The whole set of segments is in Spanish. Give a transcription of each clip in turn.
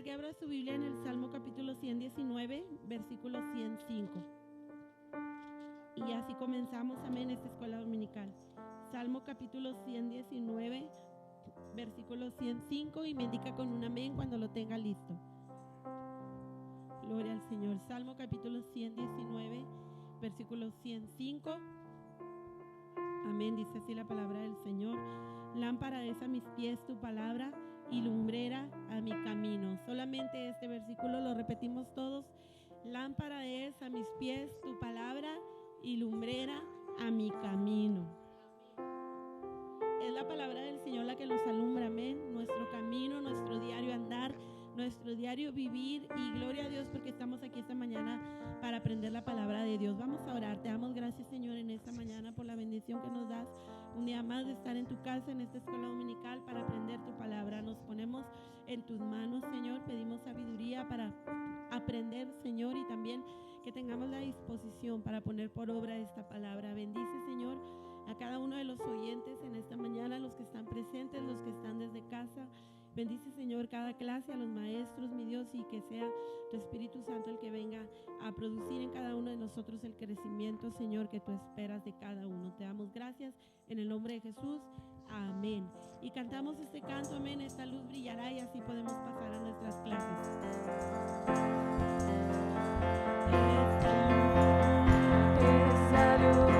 invitar que abra su Biblia en el Salmo capítulo 119, versículo 105. Y así comenzamos, amén, esta escuela dominical. Salmo capítulo 119, versículo 105, y me indica con un amén cuando lo tenga listo. Gloria al Señor. Salmo capítulo 119, versículo 105. Amén, dice así la palabra del Señor. Lámpara es a mis pies tu palabra y lumbrera a mi camino. Solamente este versículo lo repetimos todos. Lámpara es a mis pies tu palabra y lumbrera a mi camino. Es la palabra del Señor la que nos alumbra, amén, nuestro camino, nuestro diario andar, nuestro diario vivir. Y gloria a Dios porque estamos aquí esta mañana para aprender la palabra de Dios. Vamos a orar. Te damos gracias, Señor, en esta mañana por la bendición que nos das un día más de estar en tu casa, en esta escuela dominical, para aprender tu palabra. Nos ponemos en tus manos, Señor. Pedimos sabiduría para aprender, Señor, y también que tengamos la disposición para poner por obra esta palabra. Bendice, Señor, a cada uno de los oyentes en esta mañana, los que están presentes, los que están desde casa. Bendice, Señor, cada clase, a los maestros, mi Dios, y que sea tu Espíritu Santo el que venga a producir en cada uno de nosotros el crecimiento, Señor, que tú esperas de cada uno. Te damos gracias en el nombre de Jesús. Amén. Y cantamos este canto, amén, esta luz brillará, y así podemos pasar a nuestras clases. Esa luz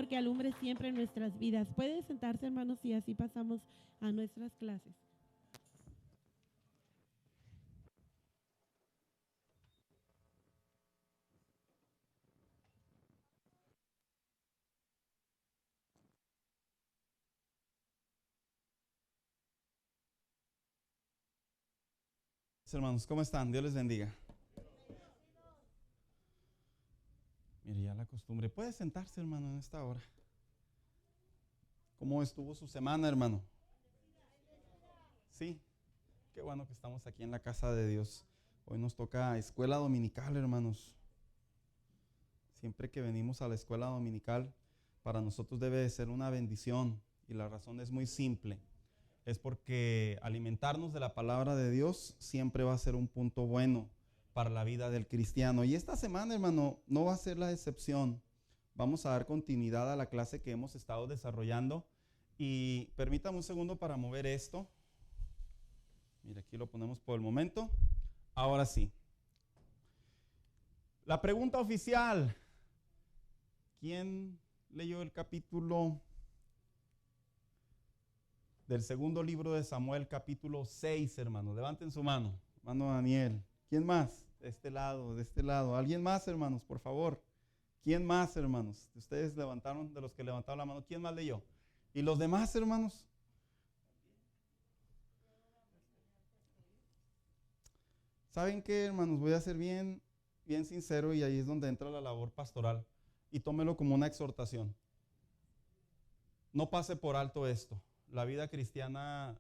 que alumbre siempre en nuestras vidas. Pueden sentarse, hermanos, y así pasamos a nuestras clases. Hermanos, ¿cómo están? Dios les bendiga. Mire, ya la costumbre. Puede sentarse, hermano, en esta hora. ¿Cómo estuvo su semana, hermano? Sí, qué bueno que estamos aquí en la casa de Dios. Hoy nos toca escuela dominical, hermanos. Siempre que venimos a la escuela dominical, para nosotros debe de ser una bendición. Y la razón es muy simple. es porque alimentarnos de la palabra de Dios siempre va a ser un punto bueno para la vida del cristiano. Y esta semana, hermano, no va a ser la excepción. Vamos a dar continuidad a la clase que hemos estado desarrollando. Y permítame un segundo para mover esto. Mira, aquí lo ponemos por el momento. Ahora sí. La pregunta oficial. ¿Quién leyó el capítulo del segundo libro de Samuel, capítulo 6, hermanos? Levanten su mano. Hermano Daniel. ¿Quién más? De este lado, de este lado. ¿Alguien más, hermanos, por favor? ¿Quién más, hermanos? Ustedes levantaron, de los que levantaron la mano, ¿quién más leyó? ¿Y los demás, hermanos? ¿Saben qué, hermanos? Voy a ser bien sincero, y ahí es donde entra la labor pastoral. Y tómelo como una exhortación. No pase por alto esto. La vida cristiana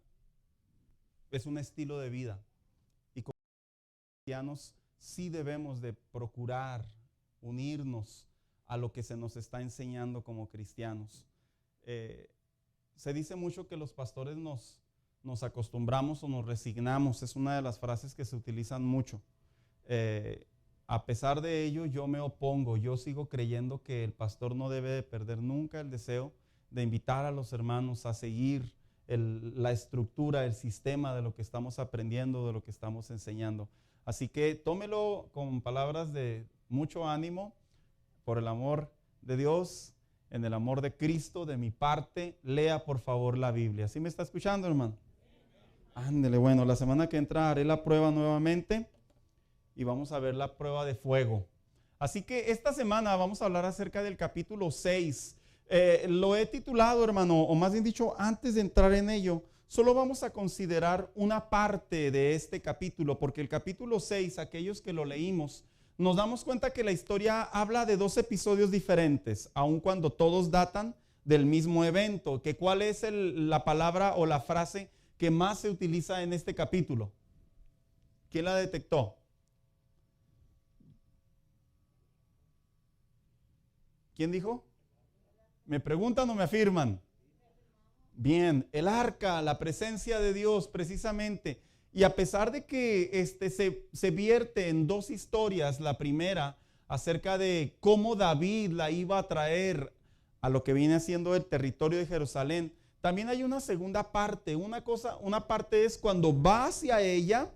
es un estilo de vida. Y como cristianos sí debemos de procurar unirnos a lo que se nos está enseñando como cristianos. Se dice mucho que los pastores nos acostumbramos o nos resignamos. Es una de las frases que se utilizan mucho. A pesar de ello, yo me opongo. Yo sigo creyendo que el pastor no debe de perder nunca el deseo de invitar a los hermanos a seguir la estructura, el sistema de lo que estamos aprendiendo, de lo que estamos enseñando. Así que tómelo con palabras de mucho ánimo, por el amor de Dios, en el amor de Cristo, de mi parte. Lea por favor la Biblia. ¿Sí me está escuchando, hermano? Ándele, bueno, la semana que entra haré la prueba nuevamente y vamos a ver la prueba de fuego. Así que esta semana vamos a hablar acerca del capítulo 6. Lo he titulado, hermano, o más bien dicho, antes de entrar en ello, solo vamos a considerar una parte de este capítulo, porque el capítulo 6, aquellos que lo leímos, nos damos cuenta que la historia habla de 2 episodios diferentes, aun cuando todos datan del mismo evento. ¿Cuál es la palabra o la frase que más se utiliza en este capítulo? ¿Quién la detectó? ¿Quién dijo? ¿Me preguntan o me afirman? Bien, el arca, la presencia de Dios precisamente. Y a pesar de que se vierte en 2 historias, la primera acerca de cómo David la iba a traer a lo que viene siendo el territorio de Jerusalén, también hay una segunda parte. Una parte es cuando va hacia ella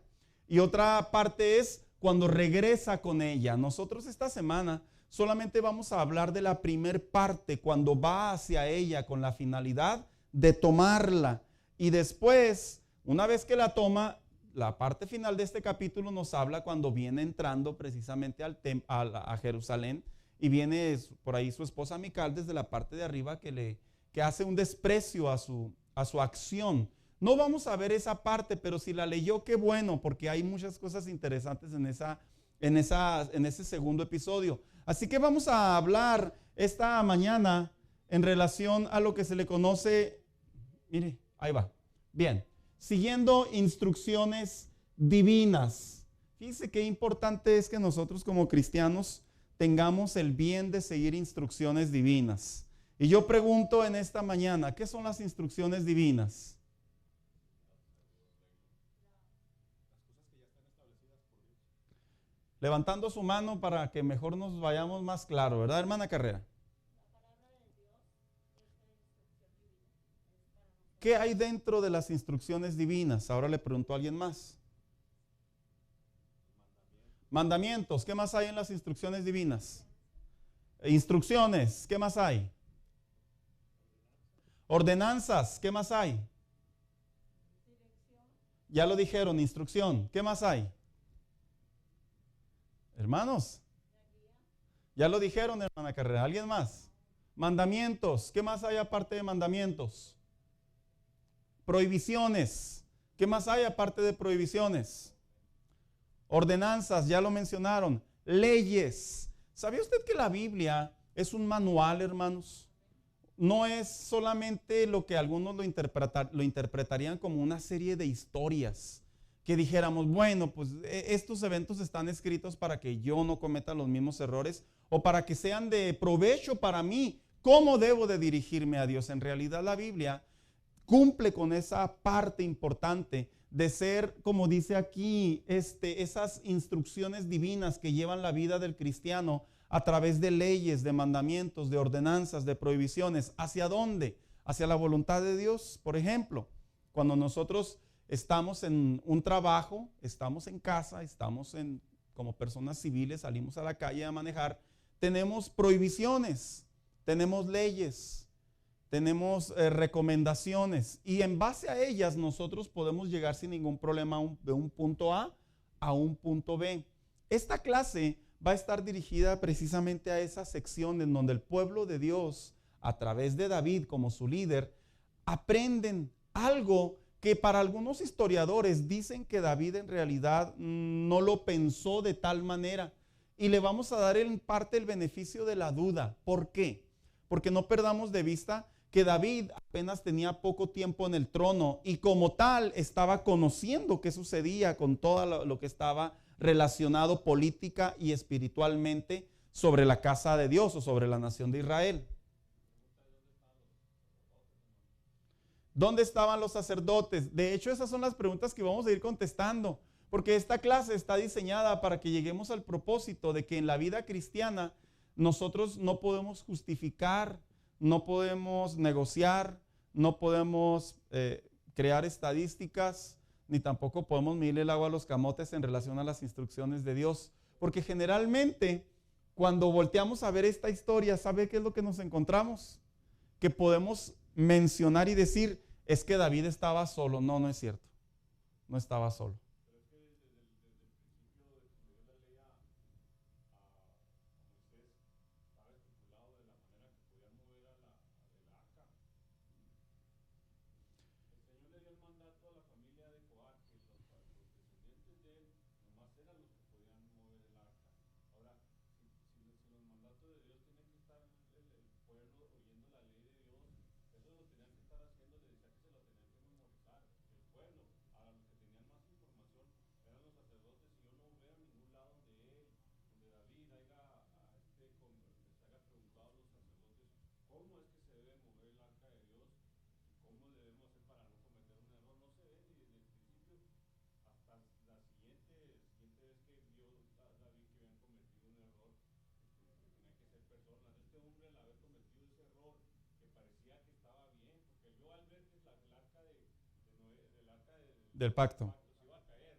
y otra parte es cuando regresa con ella. Nosotros esta semana solamente vamos a hablar de la primer parte, cuando va hacia ella con la finalidad de tomarla. Y después, una vez que la toma, la parte final de este capítulo nos habla cuando viene entrando precisamente a Jerusalén, y viene por ahí su esposa Mical desde la parte de arriba que hace un desprecio a su acción. No vamos a ver esa parte, pero si la leyó, qué bueno, porque hay muchas cosas interesantes en ese segundo episodio. Así que vamos a hablar esta mañana en relación a lo que se le conoce, mire, ahí va, bien, siguiendo instrucciones divinas. Fíjense qué importante es que nosotros como cristianos tengamos el bien de seguir instrucciones divinas. Y yo pregunto en esta mañana, ¿qué son las instrucciones divinas? Levantando su mano para que mejor nos vayamos más claro, ¿verdad, hermana Carrera? ¿Qué hay dentro de las instrucciones divinas? Ahora le pregunto a alguien más. Mandamientos, ¿qué más hay en las instrucciones divinas? Instrucciones, ¿qué más hay? Ordenanzas, ¿qué más hay? Ya lo dijeron, instrucción, ¿qué más hay? Hermanos, ya lo dijeron, hermana Carrera. ¿Alguien más? Mandamientos, ¿qué más hay aparte de mandamientos? Prohibiciones, ¿qué más hay aparte de prohibiciones? Ordenanzas, ya lo mencionaron. Leyes. ¿Sabía usted que la Biblia es un manual, hermanos? No es solamente lo que algunos lo interpretarían como una serie de historias, que dijéramos, bueno, pues estos eventos están escritos para que yo no cometa los mismos errores o para que sean de provecho para mí. ¿Cómo debo de dirigirme a Dios? En realidad la Biblia cumple con esa parte importante de ser, como dice aquí, esas instrucciones divinas que llevan la vida del cristiano a través de leyes, de mandamientos, de ordenanzas, de prohibiciones. ¿Hacia dónde? Hacia la voluntad de Dios. Por ejemplo, cuando nosotros estamos en un trabajo, estamos en casa, como personas civiles, salimos a la calle a manejar, tenemos prohibiciones, tenemos leyes, tenemos recomendaciones, y en base a ellas nosotros podemos llegar sin ningún problema de un punto a un punto B. Esta clase va a estar dirigida precisamente a esa sección en donde el pueblo de Dios, a través de David como su líder, aprenden algo que para algunos historiadores dicen que David en realidad no lo pensó de tal manera. Y le vamos a dar en parte el beneficio de la duda. ¿Por qué? Porque no perdamos de vista que David apenas tenía poco tiempo en el trono y como tal estaba conociendo qué sucedía con todo lo que estaba relacionado política y espiritualmente sobre la casa de Dios o sobre la nación de Israel. ¿Dónde estaban los sacerdotes? De hecho, esas son las preguntas que vamos a ir contestando, porque esta clase está diseñada para que lleguemos al propósito de que en la vida cristiana nosotros no podemos justificar, no podemos negociar, no podemos crear estadísticas, ni tampoco podemos medirle el agua a los camotes en relación a las instrucciones de Dios, porque generalmente cuando volteamos a ver esta historia, ¿sabe qué es lo que nos encontramos? Que podemos mencionar y decir, es que David estaba solo. No, no es cierto. No estaba solo. Pero es que desde el principio de que Dios la ley a Moisés estaba estipulado de la manera que podían mover el arca. El Señor le dio el mandato a la familia de Coat que los descendientes de él nomás eran los que podían mover el arca. Ahora, si los mandatos de Dios tienen que estar el pueblo oyendo la ley de Dios, eso lo tenían que estar haciendo, le decía que se lo tenían que memorizar el pueblo. Ahora los que tenían más información eran los sacerdotes, y yo no veo en ningún lado donde David haya preguntado a los sacerdotes cómo es que se debe mover el arca de Dios y cómo debemos hacer para no cometer un error. No se ve ni desde el principio hasta la siguiente vez que vio David que habían cometido un error, que tenía que ser personas. Este hombre, al haber cometido ese error que parecía que estaba bien, porque yo al ver que el arca del pacto se iba a caer,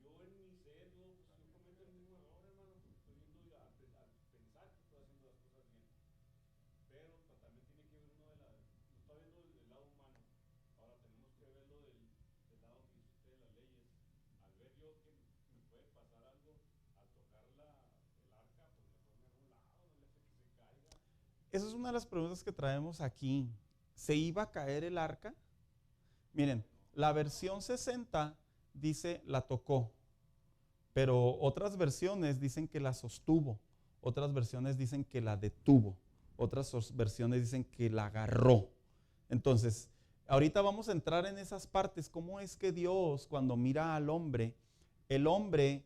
yo en mi ser, yo cometo el mismo error, hermano, pudiendo a pensar que estoy haciendo las cosas bien. Pero también tiene que ver uno lo está viendo del lado humano. Ahora tenemos que verlo del lado que dice usted de las leyes. Al ver yo que me puede pasar algo al tocar el arca, pues mejor me hago un lado, no le hace que se caiga. Esa es una de las preguntas que traemos aquí. ¿Se iba a caer el arca? Miren, la versión 60 dice la tocó, pero otras versiones dicen que la sostuvo, otras versiones dicen que la detuvo, otras versiones dicen que la agarró. Entonces, ahorita vamos a entrar en esas partes. ¿Cómo es que Dios, cuando mira al hombre, el hombre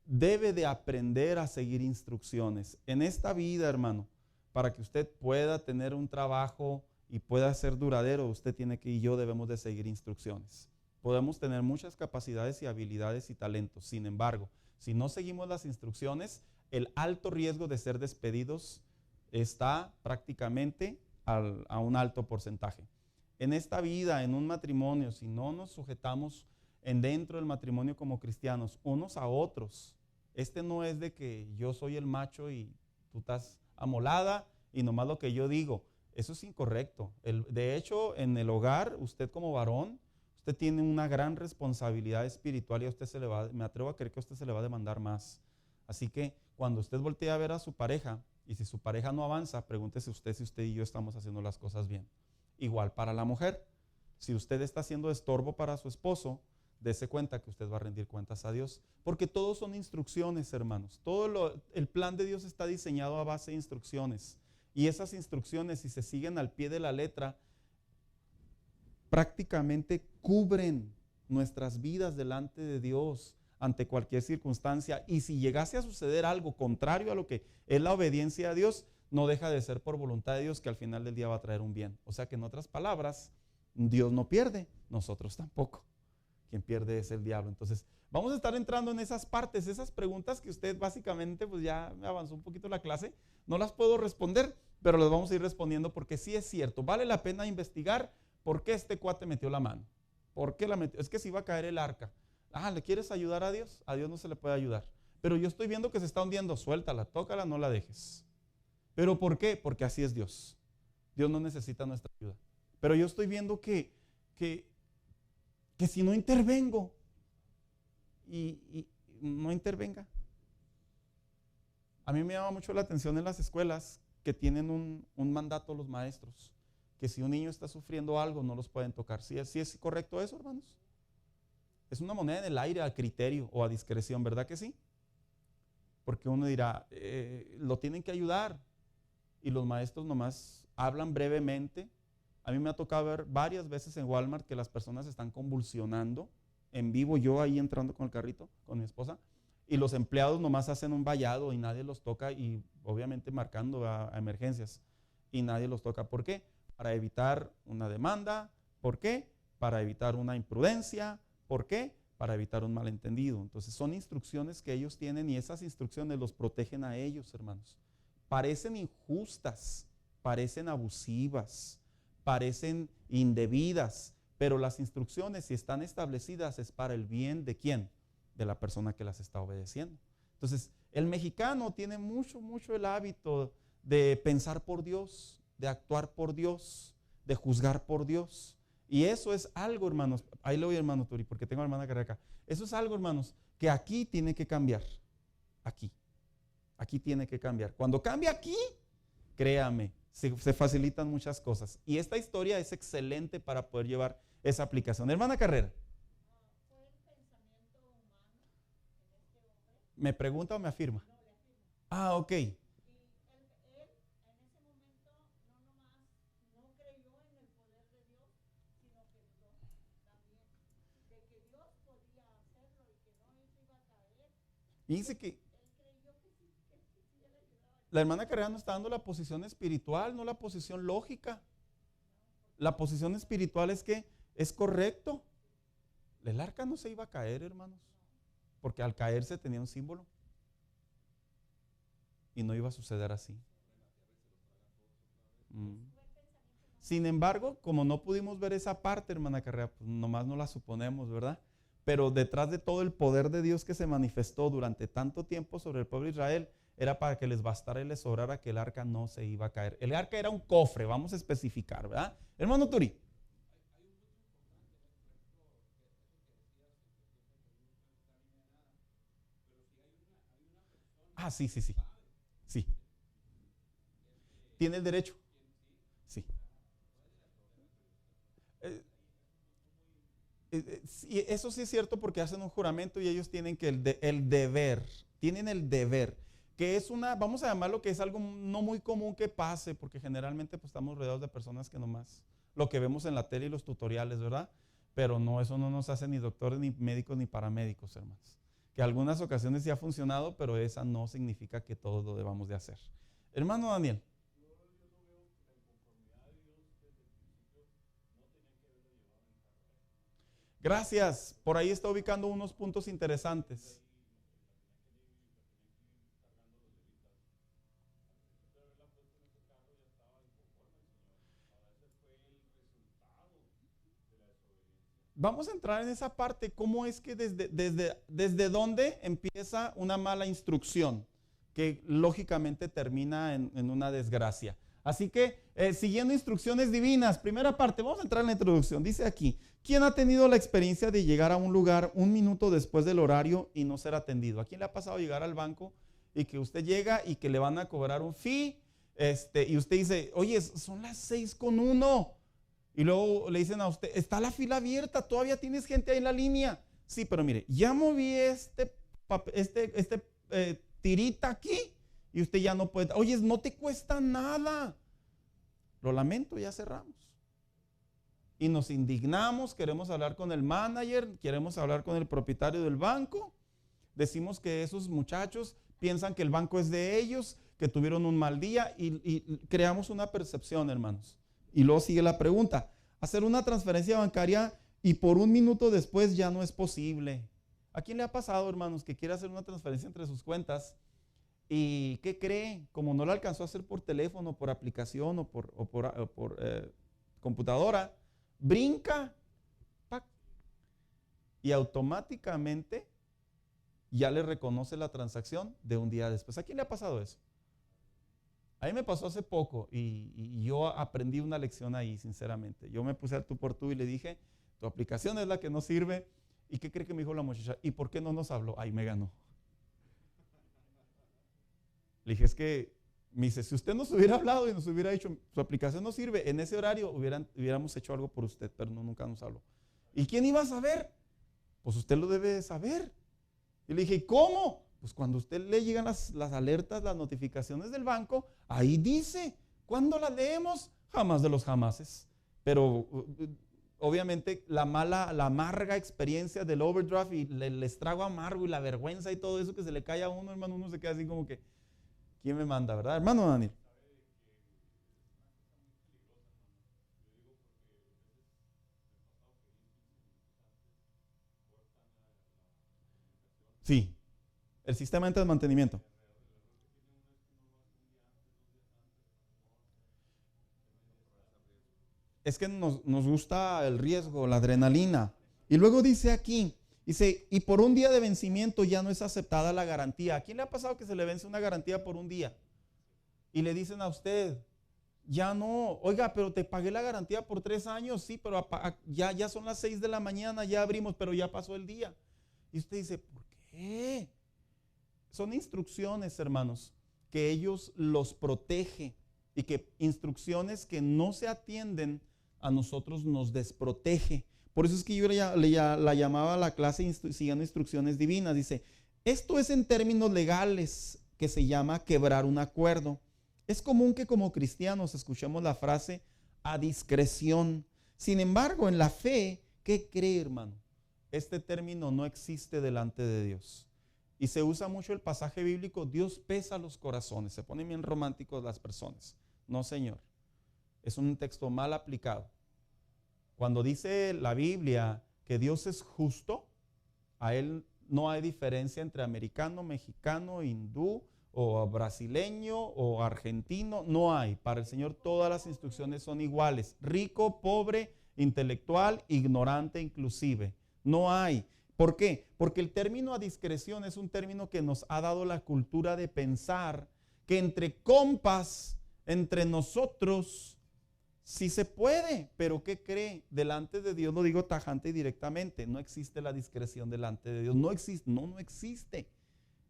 debe de aprender a seguir instrucciones? En esta vida, hermano, para que usted pueda tener un trabajo y pueda ser duradero, usted tiene que, y yo debemos de seguir instrucciones. Podemos tener muchas capacidades y habilidades y talentos. Sin embargo, si no seguimos las instrucciones, el alto riesgo de ser despedidos está prácticamente a un alto porcentaje. En esta vida, en un matrimonio, si no nos sujetamos dentro del matrimonio como cristianos, unos a otros, no es de que yo soy el macho y tú estás amolada y nomás lo que yo digo. Eso es incorrecto. De hecho, en el hogar, usted como varón, usted tiene una gran responsabilidad espiritual y a usted me atrevo a creer que a usted se le va a demandar más. Así que cuando usted voltea a ver a su pareja y si su pareja no avanza, pregúntese usted si usted y yo estamos haciendo las cosas bien. Igual para la mujer. Si usted está haciendo estorbo para su esposo, dése cuenta que usted va a rendir cuentas a Dios. Porque todos son instrucciones, hermanos. El plan de Dios está diseñado a base de instrucciones. Y esas instrucciones, si se siguen al pie de la letra, prácticamente cubren nuestras vidas delante de Dios ante cualquier circunstancia. Y si llegase a suceder algo contrario a lo que es la obediencia a Dios, no deja de ser por voluntad de Dios, que al final del día va a traer un bien. O sea que en otras palabras, Dios no pierde, nosotros tampoco. Quien pierde es el diablo. Entonces, vamos a estar entrando en esas partes, esas preguntas que usted básicamente, pues ya me avanzó un poquito la clase, no las puedo responder, pero las vamos a ir respondiendo porque sí es cierto, vale la pena investigar por qué este cuate metió la mano. ¿Por qué la metió? Es que se iba a caer el arca. ¿Le quieres ayudar a Dios? A Dios no se le puede ayudar. Pero yo estoy viendo que se está hundiendo, suéltala, tócala, no la dejes. ¿Pero por qué? Porque así es Dios. Dios no necesita nuestra ayuda. Pero yo estoy viendo que si no intervengo y no intervenga. A mí me llama mucho la atención en las escuelas que tienen un mandato los maestros, que si un niño está sufriendo algo no los pueden tocar. ¿Sí es correcto eso, hermanos? Es una moneda en el aire a criterio o a discreción, ¿verdad que sí? Porque uno dirá, lo tienen que ayudar, y los maestros nomás hablan brevemente. A mí me ha tocado ver varias veces en Walmart que las personas están convulsionando en vivo, yo ahí entrando con el carrito, con mi esposa, y los empleados nomás hacen un vallado y nadie los toca, y obviamente marcando a emergencias, y nadie los toca. ¿Por qué? Para evitar una demanda. ¿Por qué? Para evitar una imprudencia. ¿Por qué? Para evitar un malentendido. Entonces son instrucciones que ellos tienen y esas instrucciones los protegen a ellos, hermanos. Parecen injustas, parecen abusivas, parecen indebidas, pero las instrucciones, si están establecidas, es para el bien ¿de quién? De la persona que las está obedeciendo. Entonces, el mexicano tiene mucho el hábito de pensar por Dios, de actuar por Dios, de juzgar por Dios. Y eso es algo, hermanos, ahí le voy, hermano Turi, porque tengo a la hermana Carrera acá. Eso es algo, hermanos, que aquí tiene que cambiar. Aquí tiene que cambiar. Cuando cambia aquí, créame, se facilitan muchas cosas. Y esta historia es excelente para poder llevar esa aplicación. Hermana Carrera. ¿Fue el pensamiento humano en este hombre? ¿Me pregunta o me afirma? No, le afirmo. Ok. Y él en ese momento no nomás no creyó en el poder de Dios, sino que dudó también de que Dios podía hacerlo y que no se iba a caer. Y dice que Él creyó que sí le ayudaba. la hermana Carrera nos está dando la posición espiritual, no la posición lógica. La posición espiritual es que es correcto. El arca no se iba a caer, hermanos, porque al caerse tenía un símbolo y no iba a suceder así. Sin embargo, como no pudimos ver esa parte, hermana Carrera, pues nomás no la suponemos, ¿verdad? Pero detrás de todo el poder de Dios que se manifestó durante tanto tiempo sobre el pueblo de Israel, era para que les bastara y les sobrara que el arca no se iba a caer. El arca era un cofre, vamos a especificar, ¿verdad? Hermano Turi. Sí. Sí. ¿Tiene el derecho? Sí. Eso sí es cierto porque hacen un juramento y ellos tienen que el deber, que es vamos a llamarlo que es algo no muy común que pase, porque generalmente pues, estamos rodeados de personas que nomás, lo que vemos en la tele y los tutoriales, ¿verdad? Pero no, eso no nos hace ni doctores, ni médicos, ni paramédicos, hermanos. Que algunas ocasiones sí ha funcionado, pero esa no significa que todos lo debamos de hacer. Hermano Daniel. Gracias, por ahí está ubicando unos puntos interesantes. Vamos a entrar en esa parte, cómo es que desde dónde empieza una mala instrucción, que lógicamente termina en una desgracia. Así que, siguiendo instrucciones divinas, primera parte, vamos a entrar en la introducción. Dice aquí, ¿quién ha tenido la experiencia de llegar a un lugar un minuto después del horario y no ser atendido? ¿A quién le ha pasado llegar al banco y que usted llega y que le van a cobrar un fee? Y usted dice, oye, son las 6:01. Y luego le dicen a usted, está la fila abierta, todavía tienes gente ahí en la línea. Sí, pero mire, ya moví tirita aquí y usted ya no puede. Oye, no te cuesta nada. Lo lamento, ya cerramos. Y nos indignamos, queremos hablar con el manager, queremos hablar con el propietario del banco. Decimos que esos muchachos, piensan que el banco es de ellos, que tuvieron un mal día y creamos una percepción, hermanos. Y luego sigue la pregunta, hacer una transferencia bancaria y por un minuto después ya no es posible. ¿A quién le ha pasado, hermanos, que quiere hacer una transferencia entre sus cuentas? ¿Y qué cree? Como no la alcanzó a hacer por teléfono, por aplicación o por computadora, brinca, ¡pac! Y automáticamente ya le reconoce la transacción de un día después. ¿A quién le ha pasado eso? A mí me pasó hace poco y yo aprendí una lección ahí, sinceramente. Yo me puse al tú por tú y le dije, tu aplicación es la que no sirve. ¿Y qué cree que me dijo la muchacha? ¿Y por qué no nos habló? Ahí me ganó. Le dije, es que, me dice, si usted nos hubiera hablado y nos hubiera dicho, su aplicación no sirve, en ese horario hubiéramos hecho algo por usted, pero no, nunca nos habló. ¿Y quién iba a saber? Pues usted lo debe saber. Y le dije, ¿cómo? Pues cuando a usted le llegan las alertas, las notificaciones del banco, ahí dice. ¿Cuándo las leemos? Jamás de los jamases. Pero obviamente la amarga experiencia del overdraft y el estrago amargo y la vergüenza y todo eso que se le cae a uno, hermano, uno se queda así como que, ¿quién me manda, verdad? Hermano Daniel. Sí, el sistema de mantenimiento. Es que nos gusta el riesgo, la adrenalina. Y luego dice aquí, dice, y por un día de vencimiento ya no es aceptada la garantía. ¿A quién le ha pasado que se le vence una garantía por un día? Y le dicen a usted, ya no, oiga, pero te pagué la garantía por 3 años, sí, pero ya son las 6 de la mañana, ya abrimos, pero ya pasó el día. Y usted dice, ¿por qué? Son instrucciones, hermanos, que ellos los protege y que instrucciones que no se atienden a nosotros nos desprotege. Por eso es que yo la llamaba a la clase siguiendo instrucciones divinas. Dice, esto es en términos legales que se llama quebrar un acuerdo. Es común que como cristianos escuchemos la frase a discreción. Sin embargo, en la fe, ¿qué cree, hermano? Este término no existe delante de Dios. Y se usa mucho el pasaje bíblico, Dios pesa los corazones. Se ponen bien románticos las personas. No, Señor. Es un texto mal aplicado. Cuando dice la Biblia que Dios es justo, a Él no hay diferencia entre americano, mexicano, hindú, o brasileño, o argentino. No hay. Para el Señor todas las instrucciones son iguales. Rico, pobre, intelectual, ignorante inclusive. No hay. ¿Por qué? Porque el término a discreción es un término que nos ha dado la cultura de pensar que entre compas, entre nosotros, sí se puede. Pero ¿qué cree? Delante de Dios, lo digo tajante y directamente, no existe la discreción delante de Dios. No existe, no existe.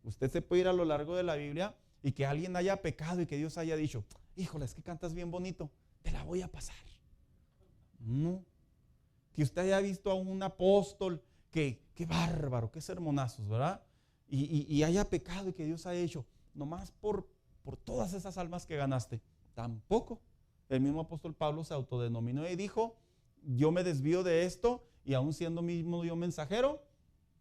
Usted se puede ir a lo largo de la Biblia y que alguien haya pecado y que Dios haya dicho, híjole, es que cantas bien bonito, te la voy a pasar. No. Que usted haya visto a un apóstol que, qué bárbaro, qué sermonazos, ¿verdad? Y haya pecado y que Dios haya hecho, nomás por todas esas almas que ganaste. Tampoco. El mismo apóstol Pablo se autodenominó y dijo, yo me desvío de esto y aún siendo mismo yo mensajero,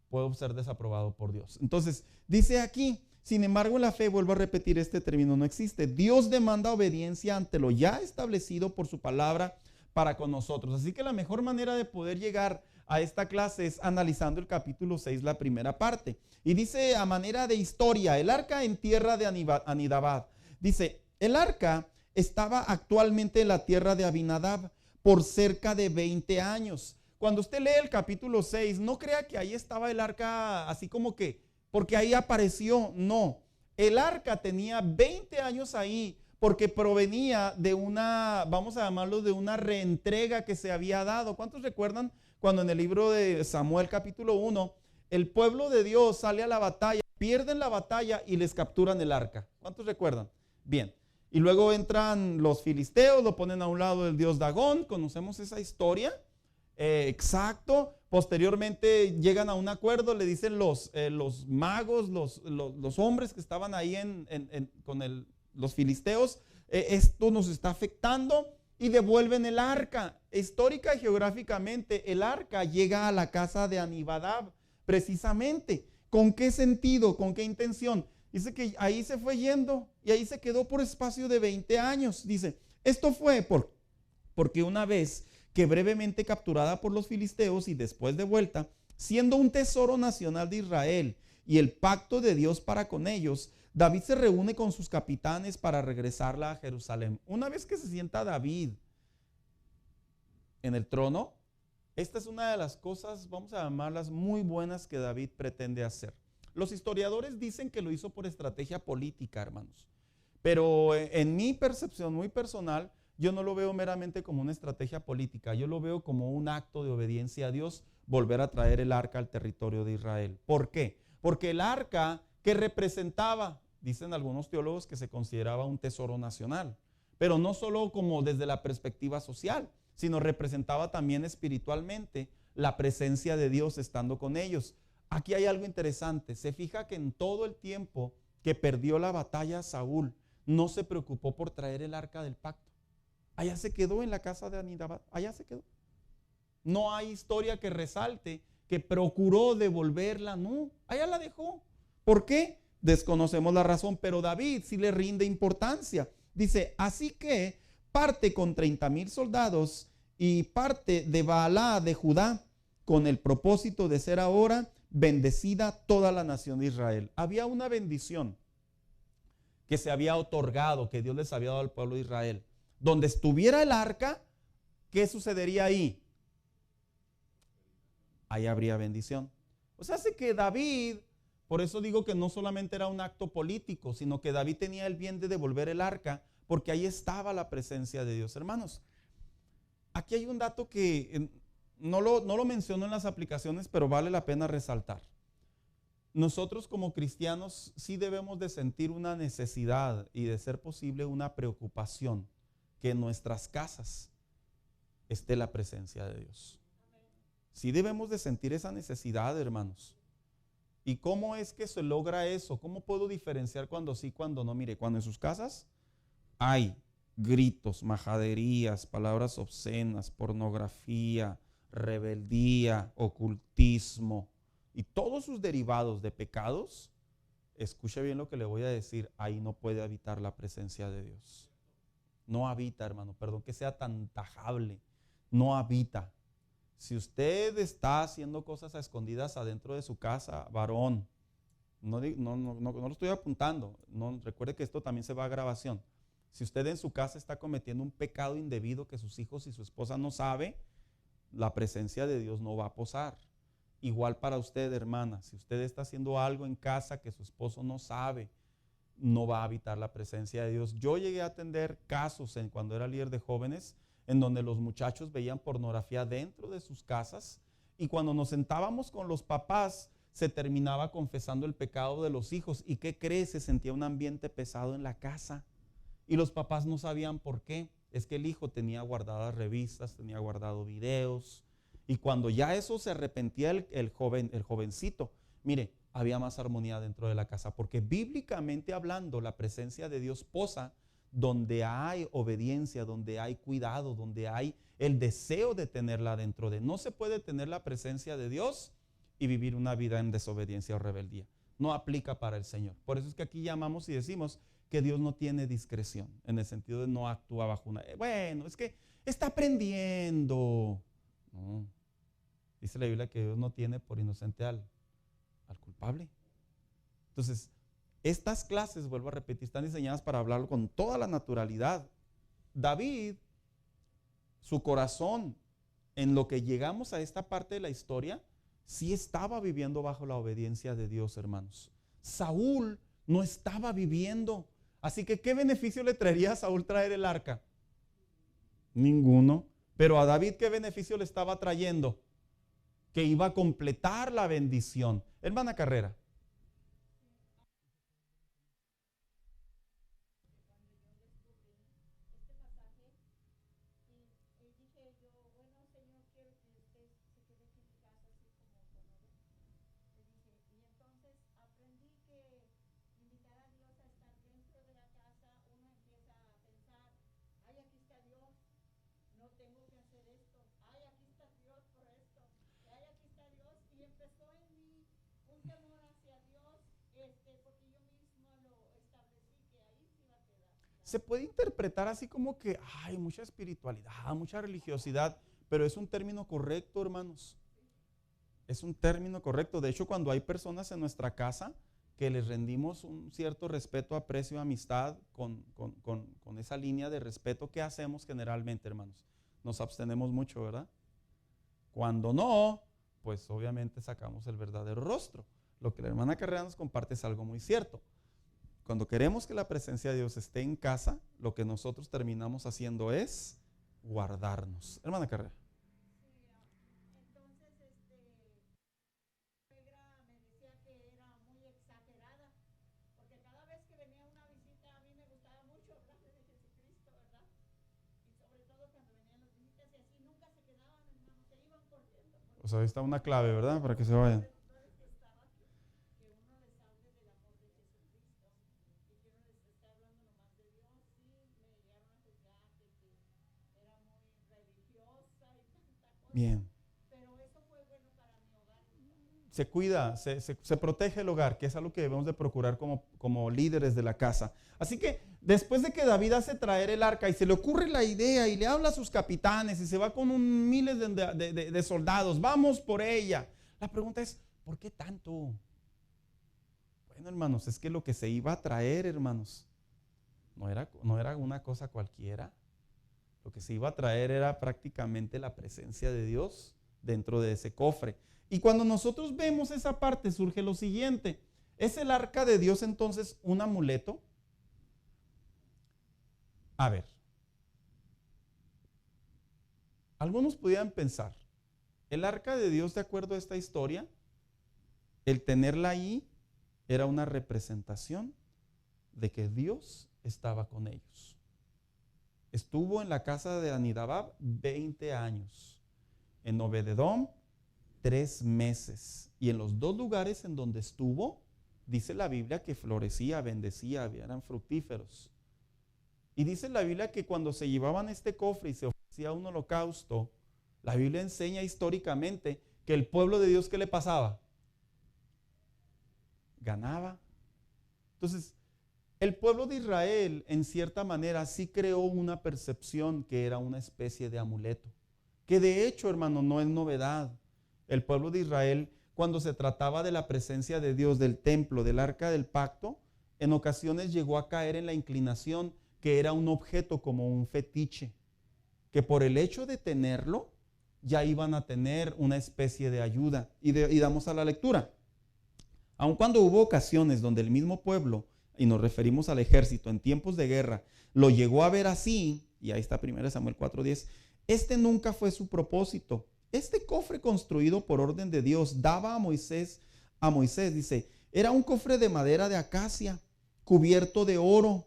puedo ser desaprobado por Dios. Entonces, dice aquí, sin embargo, la fe, vuelvo a repetir, este término no existe. Dios demanda obediencia ante lo ya establecido por su palabra para con nosotros. Así que la mejor manera de poder llegar a esta clase es analizando el capítulo 6, la primera parte. Y dice a manera de historia, el arca en tierra de Anidabad. Dice, el arca estaba actualmente en la tierra de Abinadab por cerca de 20 años. Cuando usted lee el capítulo 6, no crea que ahí estaba el arca así como que, porque ahí apareció. No, el arca tenía 20 años ahí porque provenía de una, vamos a llamarlo, de una reentrega que se había dado. ¿Cuántos recuerdan cuando en el libro de Samuel capítulo 1, el pueblo de Dios sale a la batalla, pierden la batalla y les capturan el arca? ¿Cuántos recuerdan? Bien. Y luego entran los filisteos, lo ponen a un lado del dios Dagón, conocemos esa historia. Exacto. Posteriormente llegan a un acuerdo, le dicen los magos, los hombres que estaban ahí con los filisteos, esto nos está afectando, y devuelven el arca. Histórica y geográficamente, el arca llega a la casa de Anibadab, precisamente. ¿Con qué sentido? ¿Con qué intención? Dice que ahí se fue yendo y ahí se quedó por espacio de 20 años. Dice, esto fue porque una vez que brevemente capturada por los filisteos y después de vuelta, siendo un tesoro nacional de Israel y el pacto de Dios para con ellos, David se reúne con sus capitanes para regresarla a Jerusalén. Una vez que se sienta David en el trono, esta es una de las cosas, vamos a llamarlas, muy buenas que David pretende hacer. Los historiadores dicen que lo hizo por estrategia política, hermanos. Pero en mi percepción muy personal, yo no lo veo meramente como una estrategia política. Yo lo veo como un acto de obediencia a Dios, volver a traer el arca al territorio de Israel. ¿Por qué? Porque el arca que representaba, dicen algunos teólogos, que se consideraba un tesoro nacional. Pero no solo como desde la perspectiva social, sino representaba también espiritualmente la presencia de Dios estando con ellos. Aquí hay algo interesante. Se fija que en todo el tiempo que perdió la batalla Saúl, no se preocupó por traer el arca del pacto. Allá se quedó en la casa de Abinadab, allá se quedó. No hay historia que resalte que procuró devolverla, no, allá la dejó. ¿Por qué? Desconocemos la razón, pero David sí le rinde importancia. Dice, así que parte con 30,000 soldados y parte de Baalá de Judá con el propósito de ser ahora bendecida toda la nación de Israel. Había una bendición que se había otorgado, que Dios les había dado al pueblo de Israel. Donde estuviera el arca, ¿qué sucedería ahí? Ahí habría bendición. O sea, hace que David, por eso digo que no solamente era un acto político, sino que David tenía el bien de devolver el arca, porque ahí estaba la presencia de Dios. Hermanos, aquí hay un dato que no lo menciono en las aplicaciones, pero vale la pena resaltar. Nosotros como cristianos sí debemos de sentir una necesidad y de ser posible una preocupación que en nuestras casas esté la presencia de Dios. Sí debemos de sentir esa necesidad, hermanos. ¿Y cómo es que se logra eso? ¿Cómo puedo diferenciar cuando sí, cuando no? Mire, cuando en sus casas hay gritos, majaderías, palabras obscenas, pornografía, rebeldía, ocultismo y todos sus derivados de pecados, escuche bien lo que le voy a decir, ahí no puede habitar la presencia de Dios. No habita, hermano, perdón que sea tan tajable, no habita. Si usted está haciendo cosas a escondidas adentro de su casa, varón, no lo estoy apuntando, no, recuerde que esto también se va a grabación. Si usted en su casa está cometiendo un pecado indebido que sus hijos y su esposa no sabe, la presencia de Dios no va a posar. Igual para usted, hermana, si usted está haciendo algo en casa que su esposo no sabe, no va a habitar la presencia de Dios. Yo llegué a atender casos cuando era líder de jóvenes en donde los muchachos veían pornografía dentro de sus casas y cuando nos sentábamos con los papás se terminaba confesando el pecado de los hijos. ¿Y qué crees? Se sentía un ambiente pesado en la casa y los papás no sabían por qué. Es que el hijo tenía guardadas revistas, tenía guardado videos y cuando ya eso se arrepentía el jovencito, mire, había más armonía dentro de la casa, porque bíblicamente hablando, la presencia de Dios posa donde hay obediencia, donde hay cuidado, donde hay el deseo de tenerla dentro de. No se puede tener la presencia de Dios y vivir una vida en desobediencia o rebeldía. No aplica para el Señor. Por eso es que aquí llamamos y decimos que Dios no tiene discreción, en el sentido de no actúa bajo una... Bueno, es que está aprendiendo. No. Dice la Biblia que Dios no tiene por inocente al culpable. Entonces, estas clases, vuelvo a repetir, están diseñadas para hablarlo con toda la naturalidad. David, su corazón, en lo que llegamos a esta parte de la historia, sí estaba viviendo bajo la obediencia de Dios, hermanos. Saúl no estaba viviendo. Así que, ¿qué beneficio le traería a Saúl traer el arca? Ninguno. Pero a David, ¿qué beneficio le estaba trayendo? Que iba a completar la bendición. Hermana Carrera. se puede interpretar así como que hay mucha espiritualidad, mucha religiosidad, pero es un término correcto, hermanos. Es un término correcto. De hecho, cuando hay personas en nuestra casa que les rendimos un cierto respeto, aprecio, amistad, con esa línea de respeto, ¿qué hacemos generalmente, hermanos? Nos abstenemos mucho, ¿verdad? Cuando no, pues obviamente sacamos el verdadero rostro. Lo que la hermana Carrera nos comparte es algo muy cierto. Cuando queremos que la presencia de Dios esté en casa, lo que nosotros terminamos haciendo es guardarnos. Hermana Carrera. O sea, ahí está una clave, ¿verdad? Para que se vayan. Bien. Se cuida, se protege el hogar, que es algo que debemos de procurar como líderes de la casa. Así que después de que David hace traer el arca y se le ocurre la idea y le habla a sus capitanes y se va con miles de soldados, vamos por ella. La pregunta es, ¿por qué tanto? Bueno, hermanos, es que lo que se iba a traer, hermanos, no era una cosa cualquiera. Lo que se iba a traer era prácticamente la presencia de Dios dentro de ese cofre. Y cuando nosotros vemos esa parte, surge lo siguiente. ¿Es el arca de Dios entonces un amuleto? A ver. Algunos pudieran pensar, el arca de Dios, de acuerdo a esta historia, el tenerla ahí era una representación de que Dios estaba con ellos. Estuvo en la casa de Anidabab 20 años. En Obededom 3 meses. Y en los 2 lugares en donde estuvo, dice la Biblia que florecía, bendecía, eran fructíferos. Y dice la Biblia que cuando se llevaban este cofre y se ofrecía un holocausto, la Biblia enseña históricamente que el pueblo de Dios, ¿qué le pasaba? Ganaba. Entonces, el pueblo de Israel, en cierta manera, sí creó una percepción que era una especie de amuleto. Que de hecho, hermano, no es novedad. El pueblo de Israel, cuando se trataba de la presencia de Dios, del templo, del arca del pacto, en ocasiones llegó a caer en la inclinación que era un objeto como un fetiche, que por el hecho de tenerlo, ya iban a tener una especie de ayuda. Y damos a la lectura. Aun cuando hubo ocasiones donde el mismo pueblo, y nos referimos al ejército en tiempos de guerra, lo llegó a ver así, y ahí está 1 Samuel 4:10, este nunca fue su propósito. Este cofre construido por orden de Dios daba a Moisés, dice, era un cofre de madera de acacia, cubierto de oro.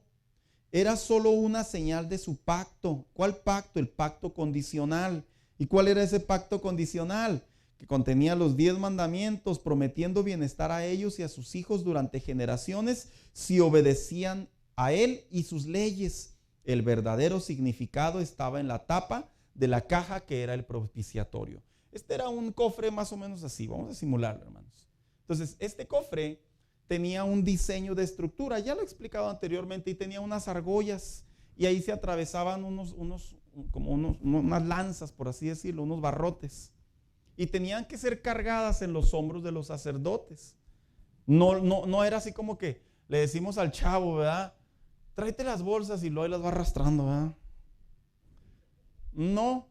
Era solo una señal de su pacto. ¿Cuál pacto? El pacto condicional. ¿Y cuál era ese pacto condicional? Que contenía los 10 mandamientos, prometiendo bienestar a ellos y a sus hijos durante generaciones si obedecían a él y sus leyes. El verdadero significado estaba en la tapa de la caja que era el propiciatorio. Este era un cofre más o menos así, vamos a simularlo, hermanos. Entonces, este cofre tenía un diseño de estructura, ya lo he explicado anteriormente, y tenía unas argollas, y ahí se atravesaban unas lanzas, por así decirlo, unos barrotes, y tenían que ser cargadas en los hombros de los sacerdotes. No era así como que le decimos al chavo, ¿verdad? Tráete las bolsas y luego las va arrastrando, ¿verdad? No,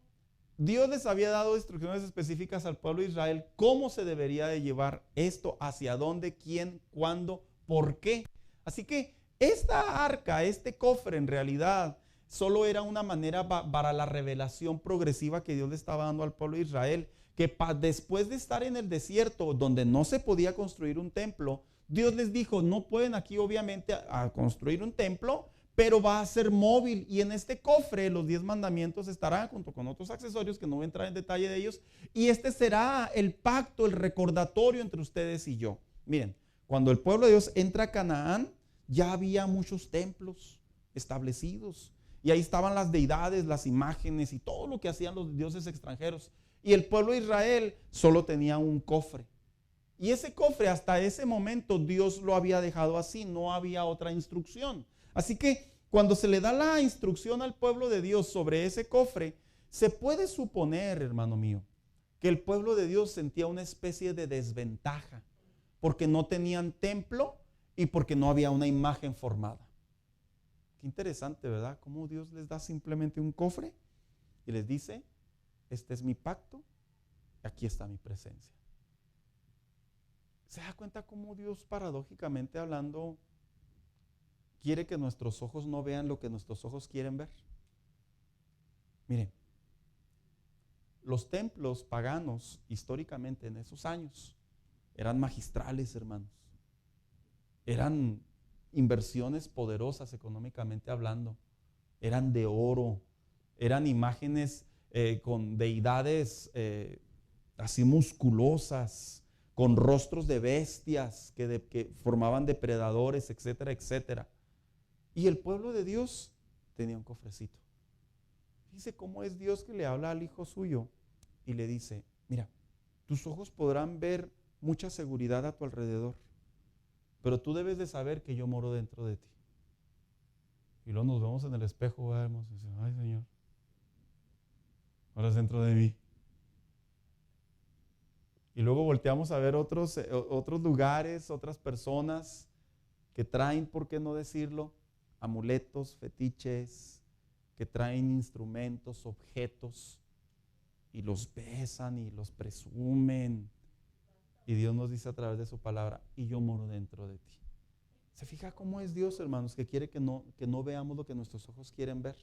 Dios les había dado instrucciones específicas al pueblo de Israel cómo se debería de llevar esto, hacia dónde, quién, cuándo, por qué. Así que esta arca, este cofre en realidad solo era una manera para la revelación progresiva que Dios le estaba dando al pueblo de Israel, que después de estar en el desierto donde no se podía construir un templo, Dios les dijo, no pueden aquí obviamente a construir un templo, pero va a ser móvil, y en este cofre los 10 mandamientos estarán junto con otros accesorios que no voy a entrar en detalle de ellos, y este será el pacto, el recordatorio entre ustedes y yo. Miren, cuando el pueblo de Dios entra a Canaán, ya había muchos templos establecidos, y ahí estaban las deidades, las imágenes y todo lo que hacían los dioses extranjeros, y el pueblo de Israel solo tenía un cofre, y ese cofre hasta ese momento Dios lo había dejado así, no había otra instrucción. Así que cuando se le da la instrucción al pueblo de Dios sobre ese cofre, se puede suponer, hermano mío, que el pueblo de Dios sentía una especie de desventaja, porque no tenían templo y porque no había una imagen formada. Qué interesante, ¿verdad? Cómo Dios les da simplemente un cofre y les dice, este es mi pacto, aquí está mi presencia. ¿Se da cuenta cómo Dios, paradójicamente hablando, quiere que nuestros ojos no vean lo que nuestros ojos quieren ver? Miren, los templos paganos históricamente en esos años eran magistrales, hermanos. Eran inversiones poderosas económicamente hablando. Eran de oro, eran imágenes con deidades así musculosas, con rostros de bestias que formaban depredadores, etcétera, etcétera. Y el pueblo de Dios tenía un cofrecito. Dice cómo es Dios que le habla al hijo suyo y le dice, mira, tus ojos podrán ver mucha seguridad a tu alrededor, pero tú debes de saber que yo moro dentro de ti. Y luego nos vemos en el espejo, vemos y decimos, ay Señor, ahora es dentro de mí. Y luego volteamos a ver otros lugares, otras personas que traen, ¿por qué no decirlo? Amuletos, fetiches, que traen instrumentos, objetos, y los besan y los presumen. Y Dios nos dice a través de su palabra, y yo moro dentro de ti. ¿Se fija cómo es Dios, hermanos, que quiere que no veamos lo que nuestros ojos quieren ver?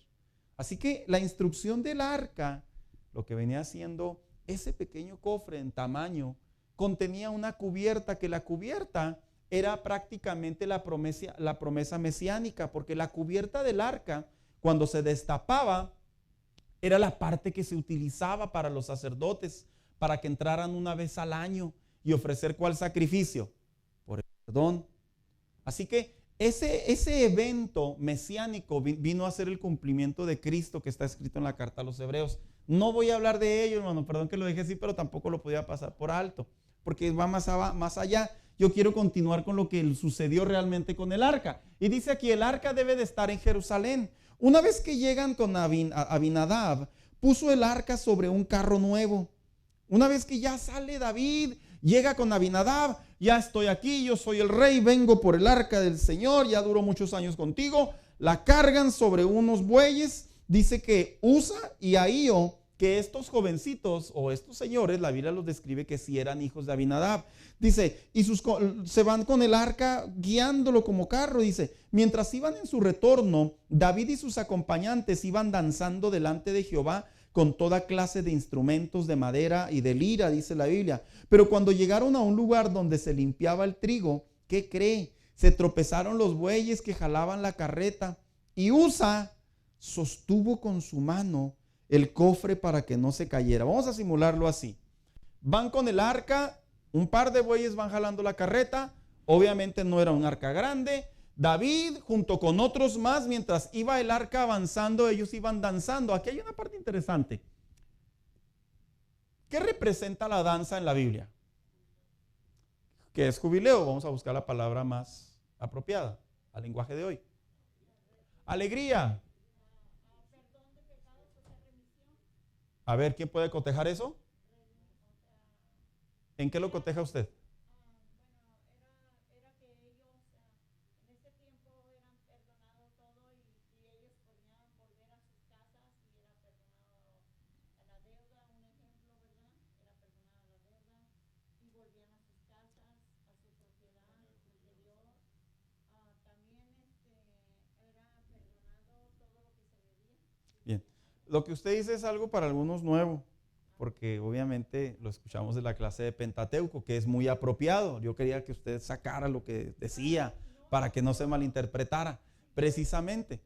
Así que la instrucción del arca, lo que venía haciendo, ese pequeño cofre en tamaño, contenía una cubierta, que la cubierta era prácticamente la promesa mesiánica, porque la cubierta del arca, cuando se destapaba, era la parte que se utilizaba para los sacerdotes, para que entraran una vez al año y ofrecer ¿cuál sacrificio? Por el perdón. Así que ese evento mesiánico vino a ser el cumplimiento de Cristo que está escrito en la carta a los Hebreos. No voy a hablar de ello, hermano, perdón que lo dejé así, pero tampoco lo podía pasar por alto, porque va más allá. Yo quiero continuar con lo que sucedió realmente con el arca. Y dice aquí, el arca debe de estar en Jerusalén. Una vez que llegan con Abinadab, puso el arca sobre un carro nuevo. Una vez que ya sale David, llega con Abinadab, ya estoy aquí, yo soy el rey, vengo por el arca del Señor, ya duró muchos años contigo. La cargan sobre unos bueyes. Dice que Usa y Ahío, que estos jovencitos o estos señores, la Biblia los describe que sí eran hijos de Abinadab. Dice, y se van con el arca guiándolo como carro. Dice, mientras iban en su retorno, David y sus acompañantes iban danzando delante de Jehová con toda clase de instrumentos de madera y de lira, dice la Biblia. Pero cuando llegaron a un lugar donde se limpiaba el trigo, ¿qué cree? Se tropezaron los bueyes que jalaban la carreta, y Usa sostuvo con su mano el cofre para que no se cayera. Vamos a simularlo así. Van con el arca, un par de bueyes van jalando la carreta. Obviamente no era un arca grande. David junto con otros más, mientras iba el arca avanzando, ellos iban danzando. Aquí hay una parte interesante. ¿Qué representa la danza en la Biblia? ¿Qué es jubileo? Vamos a buscar la palabra más apropiada al lenguaje de hoy. Alegría. A ver, ¿quién puede cotejar eso? ¿En qué lo coteja usted? Era que ellos en ese tiempo eran perdonados todo y ellos podían volver a sus casas y era perdonado a la deuda, un ejemplo, ¿verdad? Era perdonada la deuda y volvían a sus casas, a su propiedad anterior. También era perdonado todo lo que se debía. Bien. Lo que usted dice es algo para algunos nuevo, porque obviamente lo escuchamos de la clase de Pentateuco, que es muy apropiado. Yo quería que usted sacara lo que decía para que no se malinterpretara, precisamente.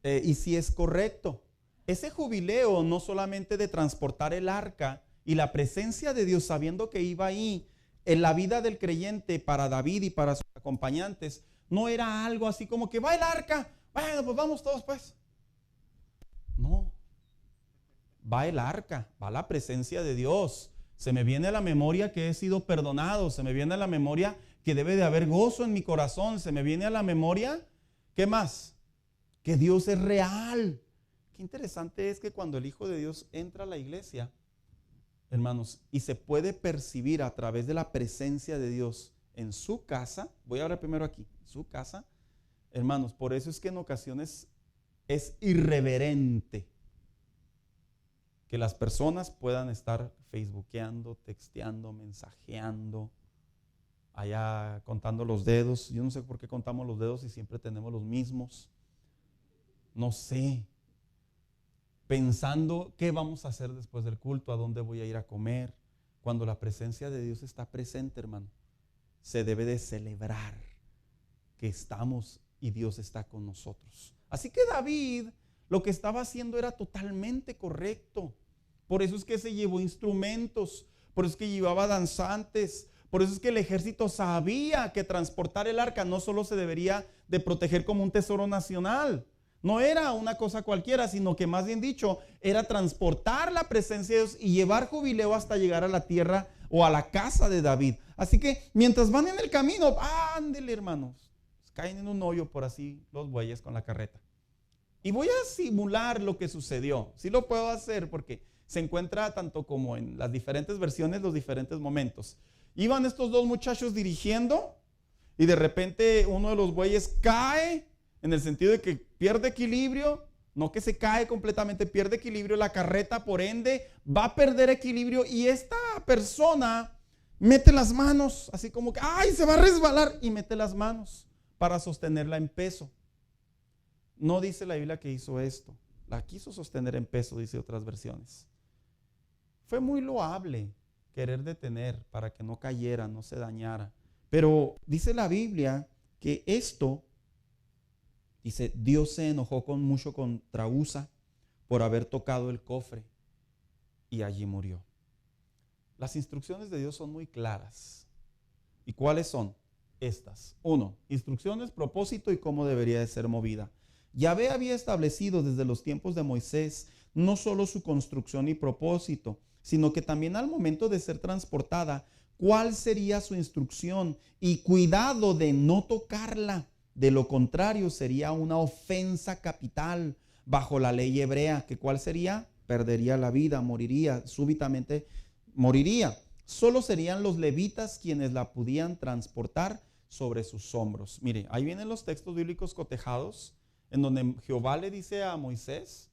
Y si es correcto, ese jubileo no solamente de transportar el arca y la presencia de Dios, sabiendo que iba ahí en la vida del creyente para David y para sus acompañantes, no era algo así como que va el arca, bueno, pues vamos todos pues. No. Va el arca, va la presencia de Dios. Se me viene a la memoria que he sido perdonado. Se me viene a la memoria que debe de haber gozo en mi corazón. Se me viene a la memoria, ¿qué más? que Dios es real. Qué interesante es que cuando el Hijo de Dios entra a la iglesia, hermanos, y se puede percibir a través de la presencia de Dios en su casa, voy a hablar primero aquí, su casa, hermanos, por eso es que en ocasiones es irreverente que las personas puedan estar facebookeando, texteando, mensajeando, allá contando los dedos. Yo no sé por qué contamos los dedos y siempre tenemos los mismos. No sé. Pensando qué vamos a hacer después del culto, a dónde voy a ir a comer. Cuando la presencia de Dios está presente, hermano, se debe de celebrar que estamos y Dios está con nosotros. Así que David lo que estaba haciendo era totalmente correcto. Por eso es que se llevó instrumentos, por eso es que llevaba danzantes, por eso es que el ejército sabía que transportar el arca no solo se debería de proteger como un tesoro nacional, no era una cosa cualquiera, sino que más bien dicho, era transportar la presencia de Dios y llevar jubileo hasta llegar a la tierra o a la casa de David. Así que mientras van en el camino, ándele hermanos, caen en un hoyo por así los bueyes con la carreta. Y voy a simular lo que sucedió. Sí lo puedo hacer porque se encuentra tanto como en las diferentes versiones, los diferentes momentos. Iban estos dos muchachos dirigiendo y de repente uno de los bueyes cae, en el sentido de que pierde equilibrio, no que se cae completamente, pierde equilibrio, la carreta por ende va a perder equilibrio y esta persona mete las manos, así como que, ¡ay, se va a resbalar! Y mete las manos para sostenerla en peso. No dice la Biblia que hizo esto, la quiso sostener en peso, dice otras versiones. Fue muy loable querer detener para que no cayera, no se dañara. Pero dice la Biblia que esto, dice, Dios se enojó mucho contra Usa por haber tocado el cofre y allí murió. Las instrucciones de Dios son muy claras. ¿Y cuáles son? Estas. 1. Instrucciones, propósito y cómo debería de ser movida. Yahvé había establecido desde los tiempos de Moisés no solo su construcción y propósito, sino que también al momento de ser transportada, cuál sería su instrucción y cuidado de no tocarla. De lo contrario, sería una ofensa capital bajo la ley hebrea, que cuál sería, perdería la vida, moriría, súbitamente moriría. Solo serían los levitas quienes la podían transportar sobre sus hombros. Mire, ahí vienen los textos bíblicos cotejados, en donde Jehová le dice a Moisés,